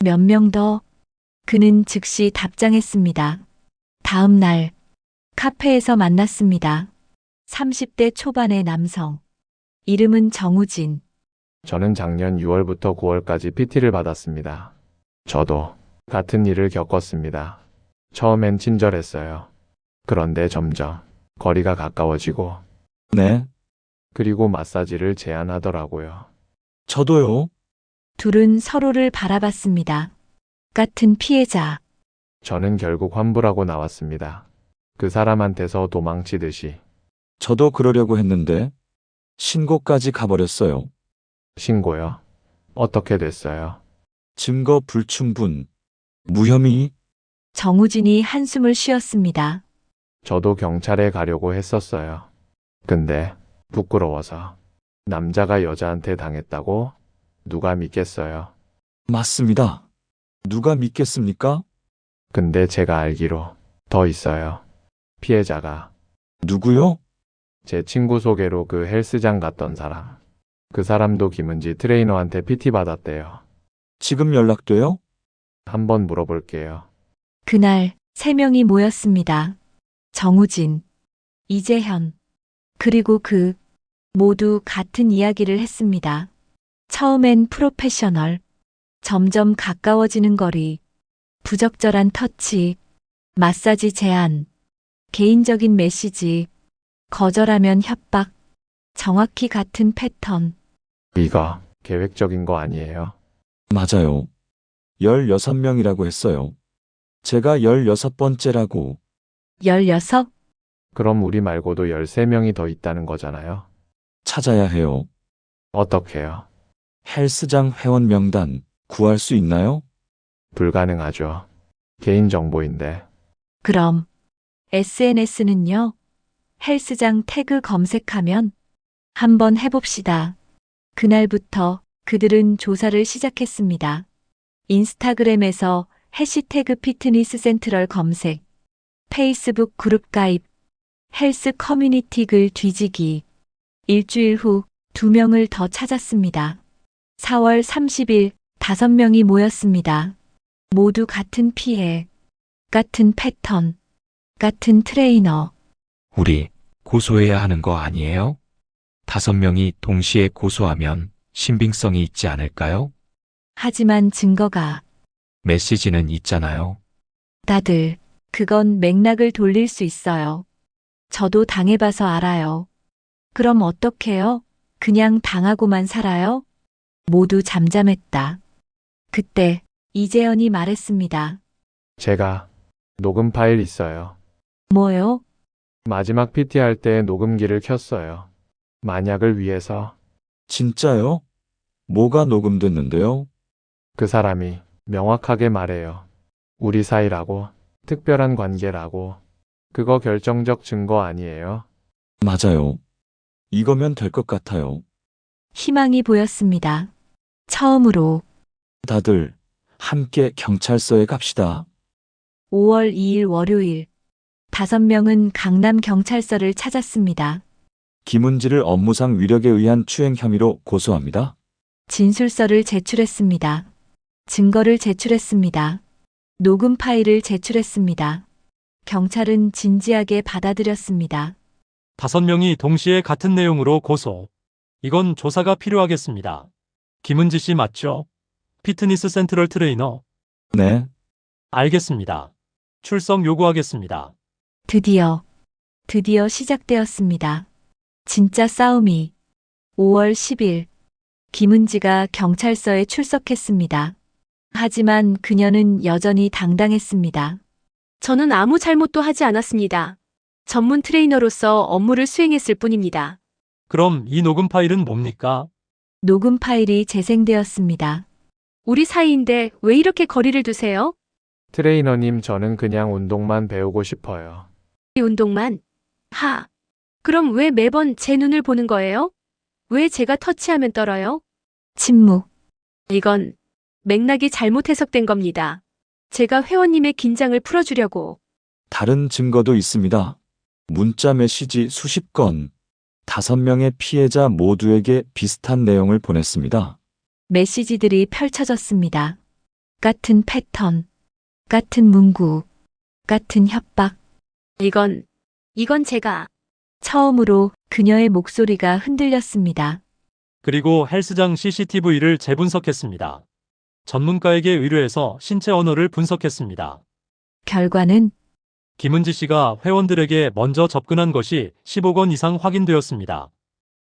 A: 몇 명 더? 그는 즉시 답장했습니다. 다음 날 카페에서 만났습니다. 30대 초반의 남성. 이름은 정우진.
G: 저는 작년 6월부터 9월까지 PT를 받았습니다. 저도 같은 일을 겪었습니다. 처음엔 친절했어요. 그런데 점점 거리가 가까워지고
D: 네,
G: 그리고 마사지를 제안하더라고요.
D: 저도요.
A: 둘은 서로를 바라봤습니다. 같은 피해자.
G: 저는 결국 환불하고 나왔습니다. 그 사람한테서 도망치듯이.
D: 저도 그러려고 했는데 신고까지 가버렸어요.
G: 신고요. 어떻게 됐어요?
D: 증거 불충분, 무혐의.
A: 정우진이 한숨을 쉬었습니다.
G: 저도 경찰에 가려고 했었어요. 근데 부끄러워서. 남자가 여자한테 당했다고? 누가 믿겠어요?
D: 맞습니다. 누가 믿겠습니까?
G: 근데 제가 알기로 더 있어요. 피해자가
D: 누구요?
G: 제 친구 소개로 그 헬스장 갔던 사람. 그 사람도 김은지 트레이너한테 PT 받았대요.
D: 지금 연락돼요?
G: 한번 물어볼게요.
A: 그날 3명이 모였습니다. 정우진, 이재현, 그리고 모두 같은 이야기를 했습니다. 처음엔 프로페셔널, 점점 가까워지는 거리, 부적절한 터치, 마사지 제한, 개인적인 메시지, 거절하면 협박, 정확히 같은 패턴.
G: 이거 계획적인 거 아니에요?
D: 맞아요. 16명이라고 했어요. 제가 16번째라고.
A: 16?
G: 그럼 우리 말고도 13명이 더 있다는 거잖아요.
D: 찾아야 해요.
G: 어떻게요?
D: 헬스장 회원 명단 구할 수 있나요?
G: 불가능하죠. 개인정보인데.
A: 그럼 SNS는요? 헬스장 태그 검색하면 한번 해봅시다. 그날부터 그들은 조사를 시작했습니다. 인스타그램에서 해시태그 피트니스 센트럴 검색, 페이스북 그룹 가입, 헬스 커뮤니티 글 뒤지기. 일주일 후 2명을 더 찾았습니다. 4월 30일 5명이 모였습니다. 모두 같은 피해, 같은 패턴, 같은 트레이너.
H: 우리 고소해야 하는 거 아니에요? 5명이 동시에 고소하면 신빙성이 있지 않을까요?
A: 하지만 증거가.
H: 메시지는 있잖아요.
A: 다들 그건 맥락을 돌릴 수 있어요. 저도 당해봐서 알아요. 그럼 어떡해요? 그냥 당하고만 살아요? 모두 잠잠했다. 그때 이재현이 말했습니다.
G: 제가 녹음 파일 있어요.
A: 뭐요?
G: 마지막 PT 할 때 녹음기를 켰어요. 만약을 위해서.
D: 진짜요? 뭐가 녹음됐는데요?
G: 그 사람이 명확하게 말해요. 우리 사이라고, 특별한 관계라고. 그거 결정적 증거 아니에요?
D: 맞아요. 이거면 될 것 같아요.
A: 희망이 보였습니다. 처음으로
D: 다들 함께 경찰서에 갑시다.
A: 5월 2일 월요일 5명은 강남 경찰서를 찾았습니다.
D: 김은지를 업무상 위력에 의한 추행 혐의로 고소합니다.
A: 진술서를 제출했습니다. 증거를 제출했습니다. 녹음 파일을 제출했습니다. 경찰은 진지하게 받아들였습니다.
I: 5명이 동시에 같은 내용으로 고소. 이건 조사가 필요하겠습니다. 김은지 씨 맞죠? 피트니스 센트럴 트레이너.
D: 네,
I: 알겠습니다. 출석 요구하겠습니다.
A: 드디어 시작되었습니다. 진짜 싸움이. 5월 10일 김은지가 경찰서에 출석했습니다. 하지만 그녀는 여전히 당당했습니다.
C: 저는 아무 잘못도 하지 않았습니다. 전문 트레이너로서 업무를 수행했을 뿐입니다.
I: 그럼 이 녹음 파일은 뭡니까?
A: 녹음 파일이 재생되었습니다.
C: 우리 사이인데 왜 이렇게 거리를 두세요?
G: 트레이너님, 저는 그냥 운동만 배우고 싶어요.
C: 이 운동만? 그럼 왜 매번 제 눈을 보는 거예요? 왜 제가 터치하면 떨어요?
A: 침묵.
C: 이건 맥락이 잘못 해석된 겁니다. 제가 회원님의 긴장을 풀어주려고.
D: 다른 증거도 있습니다. 문자 메시지 수십 건. 5명의 피해자 모두에게 비슷한 내용을 보냈습니다.
A: 메시지들이 펼쳐졌습니다. 같은 패턴, 같은 문구, 같은 협박.
C: 이건 제가.
A: 처음으로 그녀의 목소리가 흔들렸습니다.
I: 그리고 헬스장 CCTV를 재분석했습니다. 전문가에게 의뢰해서 신체 언어를 분석했습니다.
A: 결과는
I: 김은지 씨가 회원들에게 먼저 접근한 것이 15건 이상 확인되었습니다.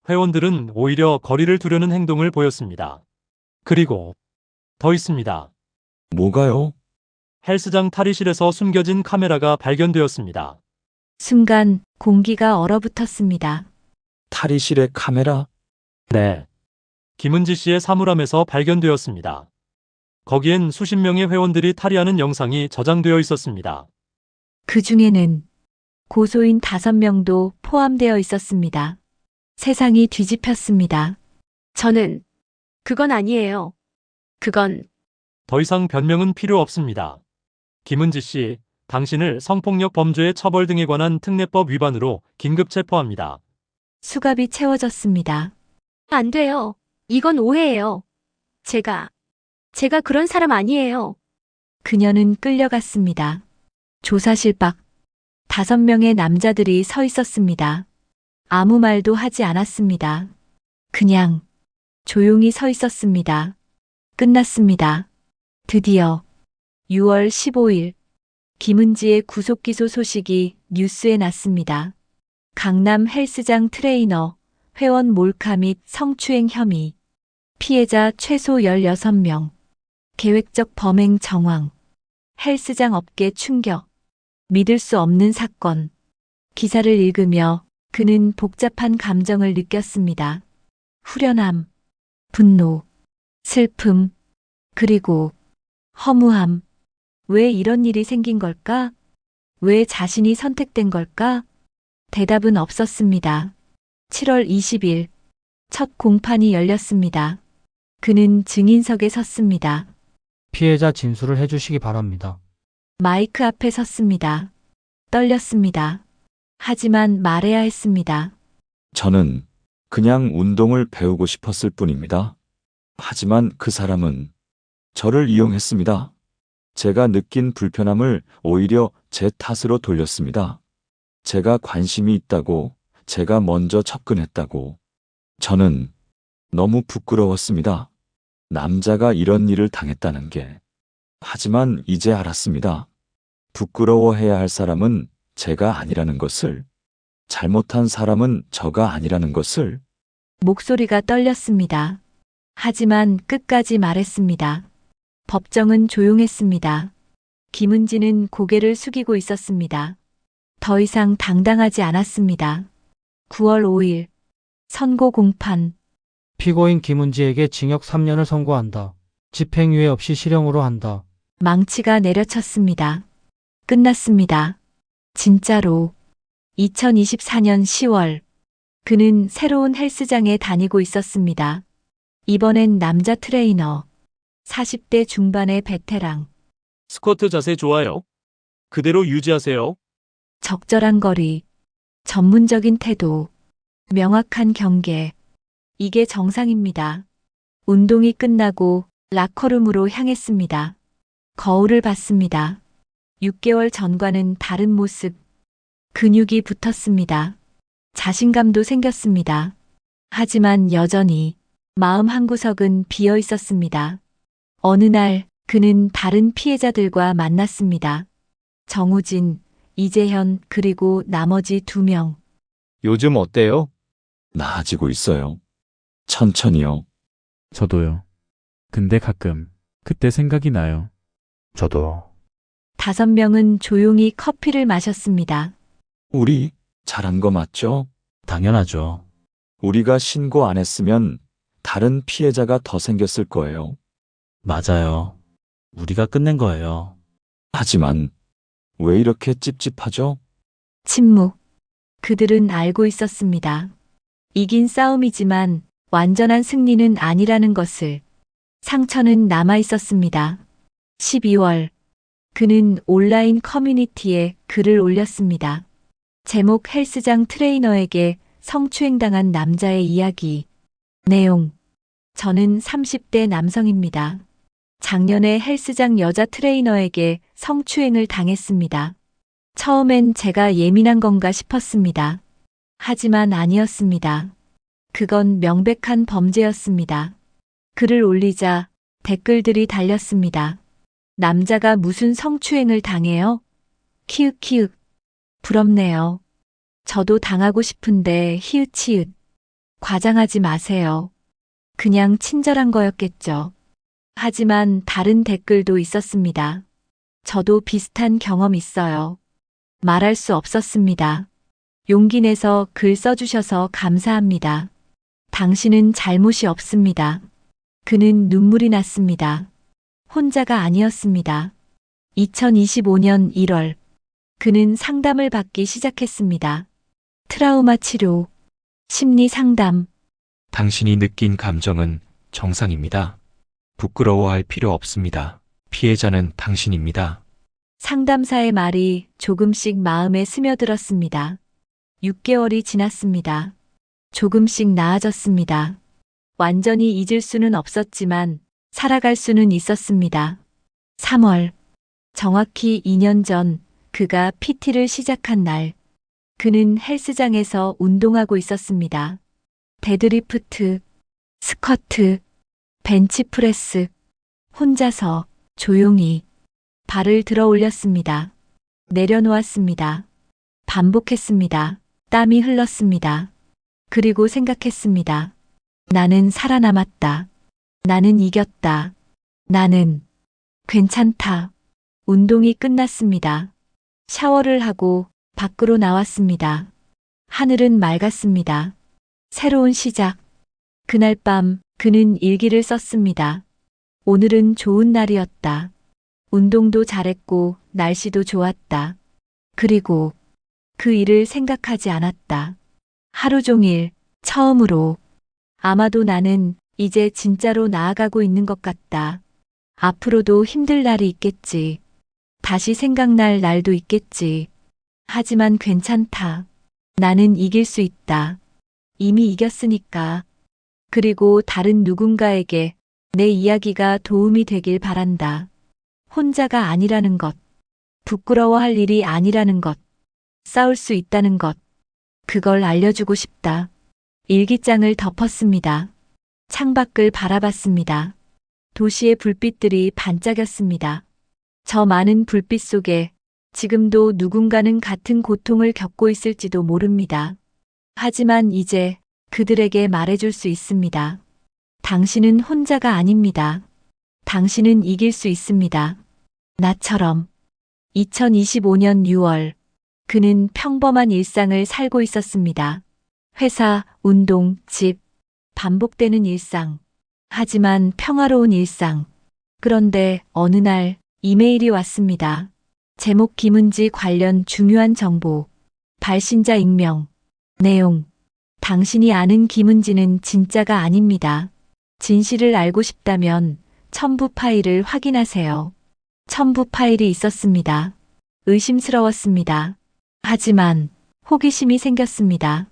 I: 회원들은 오히려 거리를 두려는 행동을 보였습니다. 그리고 더 있습니다.
D: 뭐가요?
I: 헬스장 탈의실에서 숨겨진 카메라가 발견되었습니다.
A: 순간 공기가 얼어붙었습니다.
D: 탈의실의 카메라?
I: 네. 김은지 씨의 사물함에서 발견되었습니다. 거기엔 수십 명의 회원들이 탈의하는 영상이 저장되어 있었습니다.
A: 그 중에는 고소인 5명도 포함되어 있었습니다. 세상이 뒤집혔습니다.
C: 그건 아니에요. 그건
I: 더 이상 변명은 필요 없습니다. 김은지 씨, 당신을 성폭력 범죄의 처벌 등에 관한 특례법 위반으로 긴급 체포합니다.
A: 수갑이 채워졌습니다.
C: 안 돼요. 이건 오해예요. 제가 그런 사람 아니에요.
A: 그녀는 끌려갔습니다. 조사실 밖 5명의 남자들이 서 있었습니다. 아무 말도 하지 않았습니다. 그냥 조용히 서 있었습니다. 끝났습니다. 드디어 6월 15일 김은지의 구속기소 소식이 뉴스에 났습니다. 강남 헬스장 트레이너, 회원 몰카 및 성추행 혐의, 피해자 최소 16명, 계획적 범행 정황, 헬스장 업계 충격, 믿을 수 없는 사건. 기사를 읽으며 그는 복잡한 감정을 느꼈습니다. 후련함, 분노, 슬픔, 그리고 허무함. 왜 이런 일이 생긴 걸까? 왜 자신이 선택된 걸까? 대답은 없었습니다. 7월 20일, 첫 공판이 열렸습니다. 그는 증인석에 섰습니다.
J: 피해자 진술을 해주시기 바랍니다.
A: 마이크 앞에 섰습니다. 떨렸습니다. 하지만 말해야 했습니다.
D: 저는 그냥 운동을 배우고 싶었을 뿐입니다. 하지만 그 사람은 저를 이용했습니다. 제가 느낀 불편함을 오히려 제 탓으로 돌렸습니다. 제가 관심이 있다고, 제가 먼저 접근했다고. 저는 너무 부끄러웠습니다. 남자가 이런 일을 당했다는 게. 하지만 이제 알았습니다. 부끄러워해야 할 사람은 제가 아니라는 것을, 잘못한 사람은 저가 아니라는 것을.
A: 목소리가 떨렸습니다. 하지만 끝까지 말했습니다. 법정은 조용했습니다. 김은지는 고개를 숙이고 있었습니다. 더 이상 당당하지 않았습니다. 9월 5일, 선고 공판.
J: 피고인 김은지에게 징역 3년을 선고한다. 집행유예 없이 실형으로 한다.
A: 망치가 내려쳤습니다. 끝났습니다. 진짜로. 2024년 10월. 그는 새로운 헬스장에 다니고 있었습니다. 이번엔 남자 트레이너. 40대 중반의 베테랑.
I: 스쿼트 자세 좋아요. 그대로 유지하세요.
A: 적절한 거리. 전문적인 태도. 명확한 경계. 이게 정상입니다. 운동이 끝나고 라커룸으로 향했습니다. 거울을 봤습니다. 6개월 전과는 다른 모습. 근육이 붙었습니다. 자신감도 생겼습니다. 하지만 여전히 마음 한구석은 비어 있었습니다. 어느 날 그는 다른 피해자들과 만났습니다. 정우진, 이재현 그리고 나머지 2명.
G: 요즘 어때요?
D: 나아지고 있어요. 천천히요.
K: 저도요. 근데 가끔 그때 생각이 나요.
G: 저도.
A: 5명은 조용히 커피를 마셨습니다.
D: 우리 잘한 거 맞죠?
K: 당연하죠.
D: 우리가 신고 안 했으면 다른 피해자가 더 생겼을 거예요.
K: 맞아요. 우리가 끝낸 거예요.
D: 하지만 왜 이렇게 찝찝하죠?
A: 침묵. 그들은 알고 있었습니다. 이긴 싸움이지만 완전한 승리는 아니라는 것을. 상처는 남아 있었습니다. 12월. 그는 온라인 커뮤니티에 글을 올렸습니다. 제목 헬스장 트레이너에게 성추행당한 남자의 이야기. 내용. 저는 30대 남성입니다. 작년에 헬스장 여자 트레이너에게 성추행을 당했습니다. 처음엔 제가 예민한 건가 싶었습니다. 하지만 아니었습니다. 그건 명백한 범죄였습니다. 글을 올리자 댓글들이 달렸습니다. 남자가 무슨 성추행을 당해요? 키읔키읔. 부럽네요. 저도 당하고 싶은데 히읗히읗. 과장하지 마세요. 그냥 친절한 거였겠죠. 하지만 다른 댓글도 있었습니다. 저도 비슷한 경험 있어요. 말할 수 없었습니다. 용기 내서 글 써주셔서 감사합니다. 당신은 잘못이 없습니다. 그는 눈물이 났습니다. 혼자가 아니었습니다. 2025년 1월, 그는 상담을 받기 시작했습니다. 트라우마 치료, 심리 상담.
H: 당신이 느낀 감정은 정상입니다. 부끄러워할 필요 없습니다. 피해자는 당신입니다.
A: 상담사의 말이 조금씩 마음에 스며들었습니다. 6개월이 지났습니다. 조금씩 나아졌습니다. 완전히 잊을 수는 없었지만 살아갈 수는 있었습니다. 3월, 정확히 2년 전 그가 PT를 시작한 날, 그는 헬스장에서 운동하고 있었습니다. 데드리프트, 스쿼트, 벤치프레스, 혼자서 조용히 발을 들어 올렸습니다. 내려놓았습니다. 반복했습니다. 땀이 흘렀습니다. 그리고 생각했습니다. 나는 살아남았다. 나는 이겼다. 나는 괜찮다. 운동이 끝났습니다. 샤워를 하고 밖으로 나왔습니다. 하늘은 맑았습니다. 새로운 시작. 그날 밤 그는 일기를 썼습니다. 오늘은 좋은 날이었다. 운동도 잘했고 날씨도 좋았다. 그리고 그 일을 생각하지 않았다. 하루 종일 처음으로 아마도 나는 이제 진짜로 나아가고 있는 것 같다. 앞으로도 힘들 날이 있겠지. 다시 생각날 날도 있겠지. 하지만 괜찮다. 나는 이길 수 있다. 이미 이겼으니까. 그리고 다른 누군가에게 내 이야기가 도움이 되길 바란다. 혼자가 아니라는 것. 부끄러워할 일이 아니라는 것. 싸울 수 있다는 것. 그걸 알려주고 싶다. 일기장을 덮었습니다. 창밖을 바라봤습니다. 도시의 불빛들이 반짝였습니다. 저 많은 불빛 속에 지금도 누군가는 같은 고통을 겪고 있을지도 모릅니다. 하지만 이제 그들에게 말해줄 수 있습니다. 당신은 혼자가 아닙니다. 당신은 이길 수 있습니다. 나처럼. 2025년 6월, 그는 평범한 일상을 살고 있었습니다. 회사, 운동, 집, 반복되는 일상. 하지만 평화로운 일상. 그런데 어느 날 이메일이 왔습니다. 제목 김은지 관련 중요한 정보. 발신자 익명. 내용. 당신이 아는 김은지는 진짜가 아닙니다. 진실을 알고 싶다면 첨부 파일을 확인하세요. 첨부 파일이 있었습니다. 의심스러웠습니다. 하지만 호기심이 생겼습니다.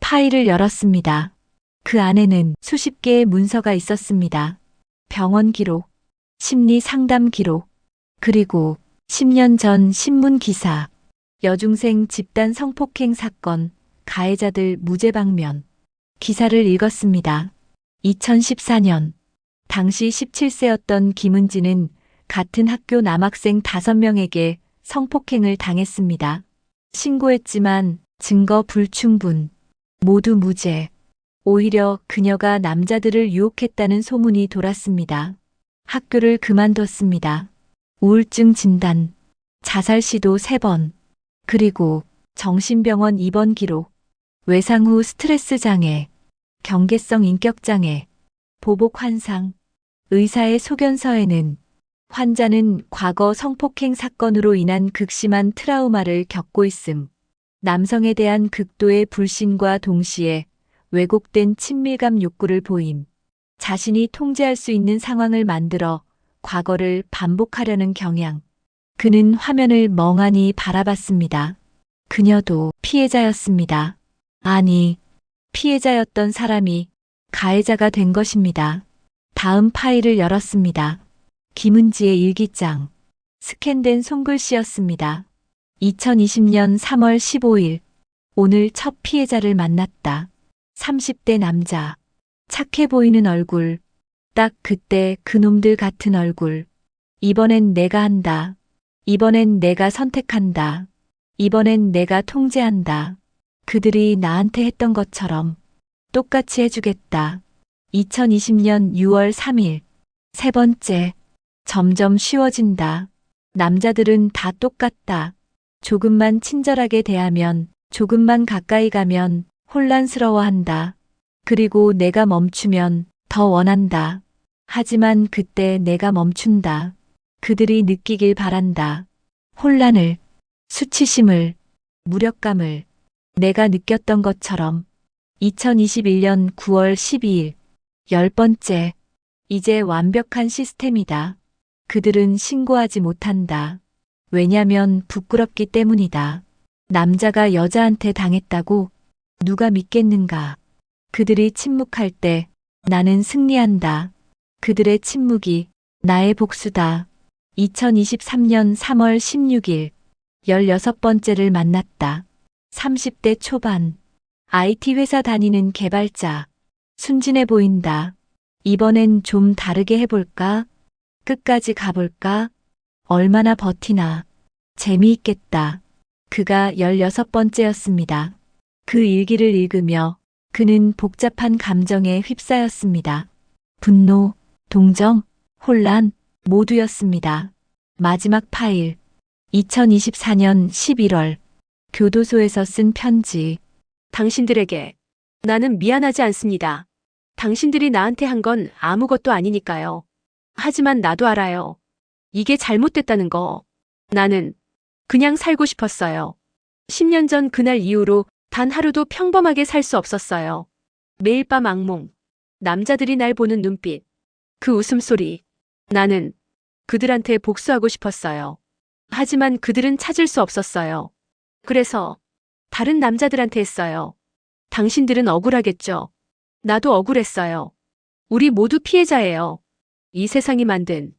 A: 파일을 열었습니다. 그 안에는 수십 개의 문서가 있었습니다. 병원 기록, 심리 상담 기록, 그리고 10년 전 신문 기사, 여중생 집단 성폭행 사건, 가해자들 무죄 방면. 기사를 읽었습니다. 2014년, 당시 17세였던 김은지는 같은 학교 남학생 5명에게 성폭행을 당했습니다. 신고했지만 증거 불충분, 모두 무죄. 오히려 그녀가 남자들을 유혹했다는 소문이 돌았습니다. 학교를 그만뒀습니다. 우울증 진단, 자살 시도 3번, 그리고 정신병원 입원 기록, 외상 후 스트레스 장애, 경계성 인격 장애, 보복 환상. 의사의 소견서에는 환자는 과거 성폭행 사건으로 인한 극심한 트라우마를 겪고 있음, 남성에 대한 극도의 불신과 동시에 왜곡된 친밀감 욕구를 보임, 자신이 통제할 수 있는 상황을 만들어 과거를 반복하려는 경향. 그는 화면을 멍하니 바라봤습니다. 그녀도 피해자였습니다. 아니, 피해자였던 사람이 가해자가 된 것입니다. 다음 파일을 열었습니다. 김은지의 일기장. 스캔된 손글씨였습니다. 2020년 3월 15일. 오늘 첫 피해자를 만났다. 30대 남자. 착해 보이는 얼굴. 딱 그때 그놈들 같은 얼굴. 이번엔 내가 한다. 이번엔 내가 선택한다. 이번엔 내가 통제한다. 그들이 나한테 했던 것처럼 똑같이 해주겠다. 2020년 6월 3일. 세 번째, 점점 쉬워진다. 남자들은 다 똑같다. 조금만 친절하게 대하면, 조금만 가까이 가면 혼란스러워한다. 그리고 내가 멈추면 더 원한다. 하지만 그때 내가 멈춘다. 그들이 느끼길 바란다. 혼란을, 수치심을, 무력감을 내가 느꼈던 것처럼. 2021년 9월 12일. 10번째. 이제 완벽한 시스템이다. 그들은 신고하지 못한다. 왜냐면 부끄럽기 때문이다. 남자가 여자한테 당했다고 누가 믿겠는가. 그들이 침묵할 때 나는 승리한다. 그들의 침묵이 나의 복수다. 2023년 3월 16일. 16번째를 만났다. 30대 초반. IT 회사 다니는 개발자. 순진해 보인다. 이번엔 좀 다르게 해볼까? 끝까지 가볼까? 얼마나 버티나? 재미있겠다. 그가 16번째였습니다. 그 일기를 읽으며 그는 복잡한 감정에 휩싸였습니다. 분노, 동정, 혼란, 모두였습니다. 마지막 파일. 2024년 11월. 교도소에서 쓴 편지.
C: 당신들에게 나는 미안하지 않습니다. 당신들이 나한테 한 건 아무것도 아니니까요. 하지만 나도 알아요. 이게 잘못됐다는 거. 나는 그냥 살고 싶었어요. 10년 전 그날 이후로 단 하루도 평범하게 살 수 없었어요. 매일 밤 악몽. 남자들이 날 보는 눈빛. 그 웃음소리. 나는 그들한테 복수하고 싶었어요. 하지만 그들은 찾을 수 없었어요. 그래서 다른 남자들한테 했어요. 당신들은 억울하겠죠. 나도 억울했어요. 우리 모두 피해자예요. 이 세상이 만든.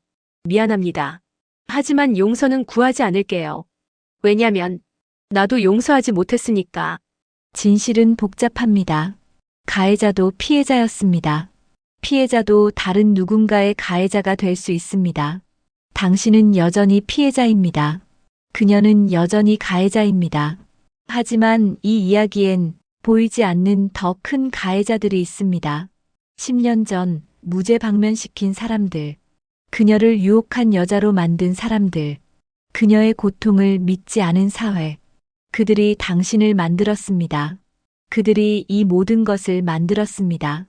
C: 미안합니다. 하지만 용서는 구하지 않을게요. 왜냐면 나도 용서하지 못했으니까.
A: 진실은 복잡합니다. 가해자도 피해자였습니다. 피해자도 다른 누군가의 가해자가 될 수 있습니다. 당신은 여전히 피해자입니다. 그녀는 여전히 가해자입니다. 하지만 이 이야기엔 보이지 않는 더 큰 가해자들이 있습니다. 10년 전 무죄 방면시킨 사람들, 그녀를 유혹한 여자로 만든 사람들, 그녀의 고통을 믿지 않은 사회, 그들이 당신을 만들었습니다. 그들이 이 모든 것을 만들었습니다.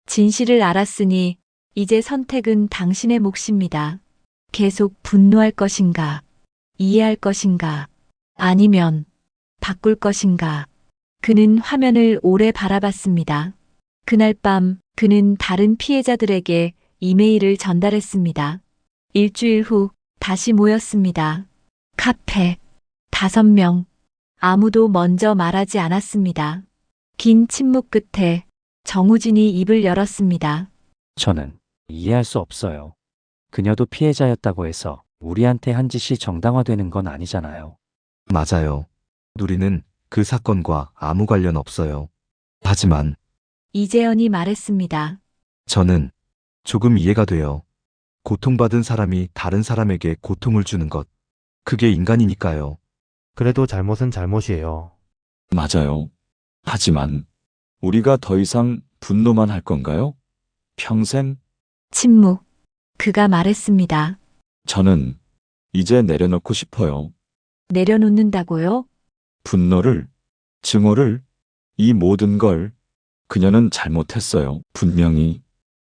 A: 진실을 알았으니 이제 선택은 당신의 몫입니다. 계속 분노할 것인가? 이해할 것인가? 아니면 바꿀 것인가? 그는 화면을 오래 바라봤습니다. 그날 밤 그는 다른 피해자들에게 이메일을 전달했습니다. 일주일 후 다시 모였습니다. 카페. 5명. 아무도 먼저 말하지 않았습니다. 긴 침묵 끝에 정우진이 입을 열었습니다.
L: 저는 이해할 수 없어요. 그녀도 피해자였다고 해서 우리한테 한 짓이 정당화되는 건 아니잖아요.
M: 맞아요. 우리는 그 사건과 아무 관련 없어요. 하지만
A: 이재현이 말했습니다.
M: 저는 조금 이해가 돼요. 고통받은 사람이 다른 사람에게 고통을 주는 것. 그게 인간이니까요.
J: 그래도 잘못은 잘못이에요.
D: 맞아요. 하지만 우리가 더 이상 분노만 할 건가요? 평생?
A: 침묵. 그가 말했습니다.
D: 저는 이제 내려놓고 싶어요.
A: 내려놓는다고요?
D: 분노를, 증오를, 이 모든 걸. 그녀는 잘못했어요. 분명히.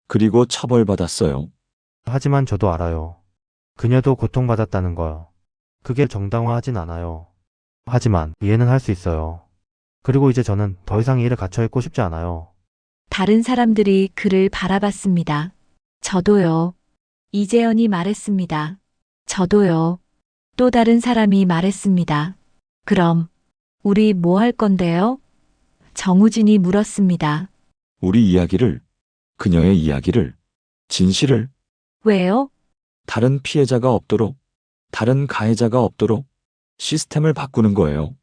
D: 그리고 처벌받았어요.
J: 하지만 저도 알아요. 그녀도 고통받았다는 걸. 그게 정당화하진 않아요. 하지만 이해는 할 수 있어요. 그리고 이제 저는 더 이상 이 일에 갇혀있고 싶지 않아요.
A: 다른 사람들이 그를 바라봤습니다. 저도요. 이재현이 말했습니다. 저도요. 또 다른 사람이 말했습니다. 그럼 우리 뭐 할 건데요? 정우진이 물었습니다.
D: 우리 이야기를, 그녀의 이야기를, 진실을,
A: 왜요?
D: 다른 피해자가 없도록, 다른 가해자가 없도록 시스템을 바꾸는 거예요.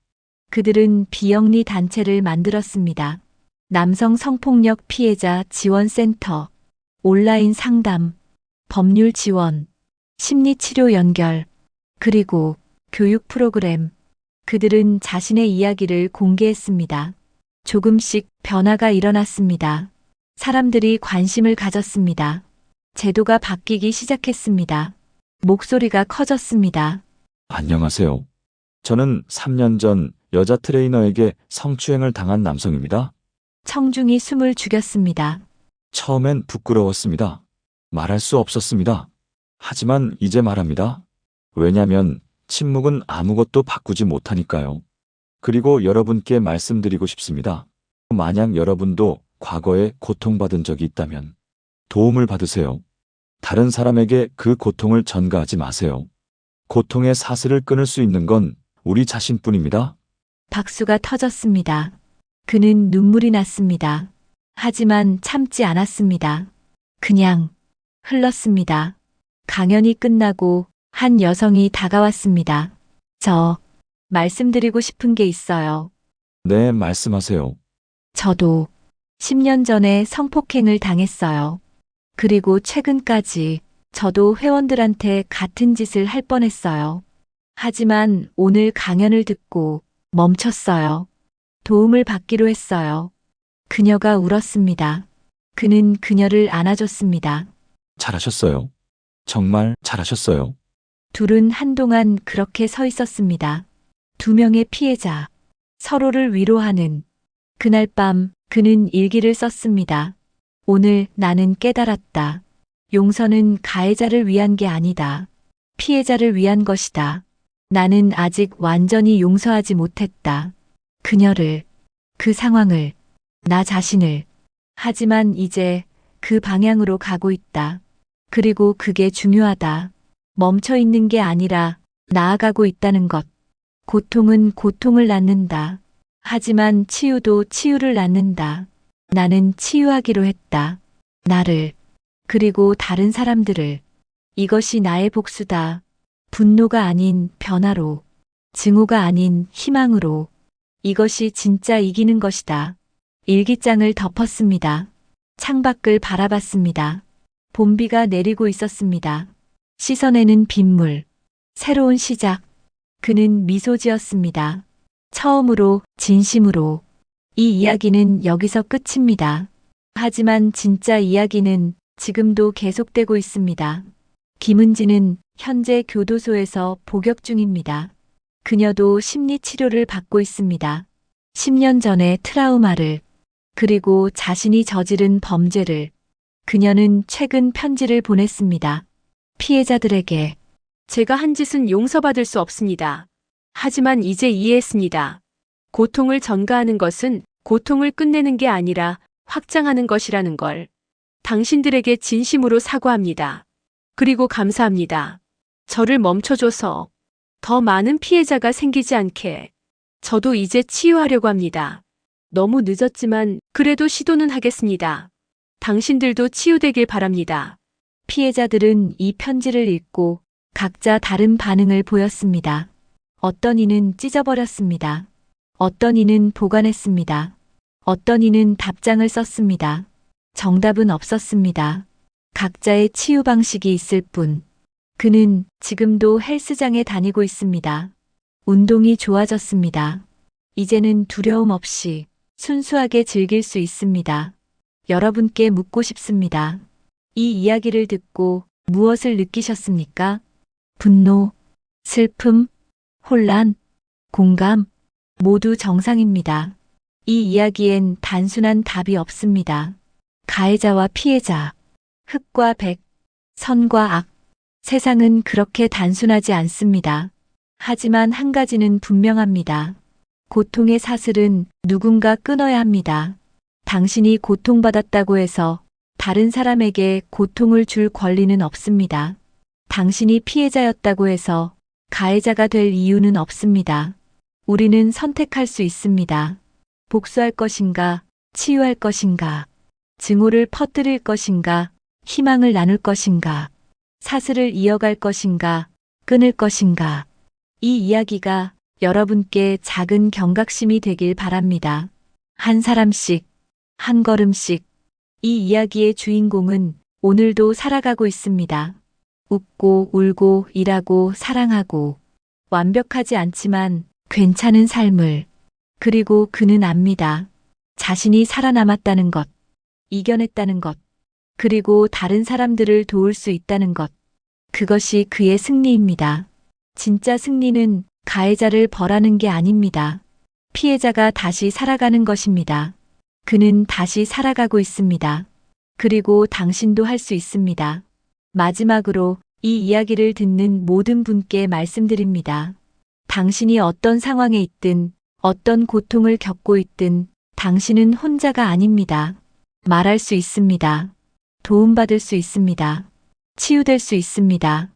A: 그들은 비영리 단체를 만들었습니다. 남성 성폭력 피해자 지원센터, 온라인 상담, 법률 지원, 심리치료 연결, 그리고 교육 프로그램. 그들은 자신의 이야기를 공개했습니다. 조금씩 변화가 일어났습니다. 사람들이 관심을 가졌습니다. 제도가 바뀌기 시작했습니다. 목소리가 커졌습니다.
D: 안녕하세요. 저는 3년 전 여자 트레이너에게 성추행을 당한 남성입니다.
A: 청중이 숨을 죽였습니다.
D: 처음엔 부끄러웠습니다. 말할 수 없었습니다. 하지만 이제 말합니다. 왜냐면 침묵은 아무것도 바꾸지 못하니까요. 그리고 여러분께 말씀드리고 싶습니다. 만약 여러분도 과거에 고통받은 적이 있다면 도움을 받으세요. 다른 사람에게 그 고통을 전가하지 마세요. 고통의 사슬을 끊을 수 있는 건 우리 자신뿐입니다.
A: 박수가 터졌습니다. 그는 눈물이 났습니다. 하지만 참지 않았습니다. 그냥 흘렀습니다. 강연이 끝나고 한 여성이 다가왔습니다. 저 말씀드리고 싶은 게 있어요.
D: 네, 말씀하세요.
A: 저도 10년 전에 성폭행을 당했어요. 그리고 최근까지 저도 회원들한테 같은 짓을 할 뻔했어요. 하지만 오늘 강연을 듣고 멈췄어요. 도움을 받기로 했어요. 그녀가 울었습니다. 그는 그녀를 안아줬습니다.
D: 잘하셨어요. 정말 잘하셨어요.
A: 둘은 한동안 그렇게 서 있었습니다. 두 명의 피해자, 서로를 위로하는. 그날 밤 그는 일기를 썼습니다. 오늘 나는 깨달았다. 용서는 가해자를 위한 게 아니다. 피해자를 위한 것이다. 나는 아직 완전히 용서하지 못했다. 그녀를, 그 상황을, 나 자신을. 하지만 이제 그 방향으로 가고 있다. 그리고 그게 중요하다. 멈춰 있는 게 아니라 나아가고 있다는 것. 고통은 고통을 낳는다. 하지만 치유도 치유를 낳는다. 나는 치유하기로 했다. 나를, 그리고 다른 사람들을. 이것이 나의 복수다. 분노가 아닌 변화로, 증오가 아닌 희망으로. 이것이 진짜 이기는 것이다. 일기장을 덮었습니다. 창밖을 바라봤습니다. 봄비가 내리고 있었습니다. 시선에는 빗물, 새로운 시작. 그는 미소 지었습니다. 처음으로, 진심으로. 이 이야기는 여기서 끝입니다. 하지만 진짜 이야기는 지금도 계속되고 있습니다. 김은지는 현재 교도소에서 복역 중입니다. 그녀도 심리 치료를 받고 있습니다. 10년 전의 트라우마를, 그리고 자신이 저지른 범죄를. 그녀는 최근 편지를 보냈습니다. 피해자들에게.
C: 제가 한 짓은 용서받을 수 없습니다. 하지만 이제 이해했습니다. 고통을 전가하는 것은 고통을 끝내는 게 아니라 확장하는 것이라는 걸. 당신들에게 진심으로 사과합니다. 그리고 감사합니다. 저를 멈춰줘서 더 많은 피해자가 생기지 않게. 저도 이제 치유하려고 합니다. 너무 늦었지만 그래도 시도는 하겠습니다. 당신들도 치유되길 바랍니다.
A: 피해자들은 이 편지를 읽고 각자 다른 반응을 보였습니다. 어떤 이는 찢어버렸습니다. 어떤 이는 보관했습니다. 어떤 이는 답장을 썼습니다. 정답은 없었습니다. 각자의 치유 방식이 있을 뿐. 그는 지금도 헬스장에 다니고 있습니다. 운동이 좋아졌습니다. 이제는 두려움 없이 순수하게 즐길 수 있습니다. 여러분께 묻고 싶습니다. 이 이야기를 듣고 무엇을 느끼셨습니까? 분노, 슬픔, 혼란, 공감, 모두 정상입니다. 이 이야기엔 단순한 답이 없습니다. 가해자와 피해자, 흑과 백, 선과 악. 세상은 그렇게 단순하지 않습니다. 하지만 한 가지는 분명합니다. 고통의 사슬은 누군가 끊어야 합니다. 당신이 고통받았다고 해서 다른 사람에게 고통을 줄 권리는 없습니다. 당신이 피해자였다고 해서 가해자가 될 이유는 없습니다. 우리는 선택할 수 있습니다. 복수할 것인가, 치유할 것인가, 증오를 퍼뜨릴 것인가, 희망을 나눌 것인가, 사슬을 이어갈 것인가, 끊을 것인가. 이 이야기가 여러분께 작은 경각심이 되길 바랍니다. 한 사람씩, 한 걸음씩. 이 이야기의 주인공은 오늘도 살아가고 있습니다. 웃고 울고 일하고 사랑하고 완벽하지 않지만 괜찮은 삶을. 그리고 그는 압니다. 자신이 살아남았다는 것, 이겨냈다는 것. 그리고 다른 사람들을 도울 수 있다는 것. 그것이 그의 승리입니다. 진짜 승리는 가해자를 벌하는 게 아닙니다. 피해자가 다시 살아가는 것입니다. 그는 다시 살아가고 있습니다. 그리고 당신도 할 수 있습니다. 마지막으로 이 이야기를 듣는 모든 분께 말씀드립니다. 당신이 어떤 상황에 있든 어떤 고통을 겪고 있든 당신은 혼자가 아닙니다. 말할 수 있습니다. 도움받을 수 있습니다. 치유될 수 있습니다.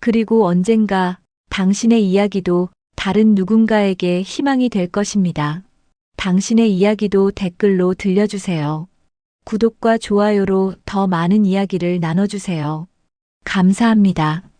A: 그리고 언젠가 당신의 이야기도 다른 누군가에게 희망이 될 것입니다. 당신의 이야기도 댓글로 들려주세요. 구독과 좋아요로 더 많은 이야기를 나눠주세요. 감사합니다.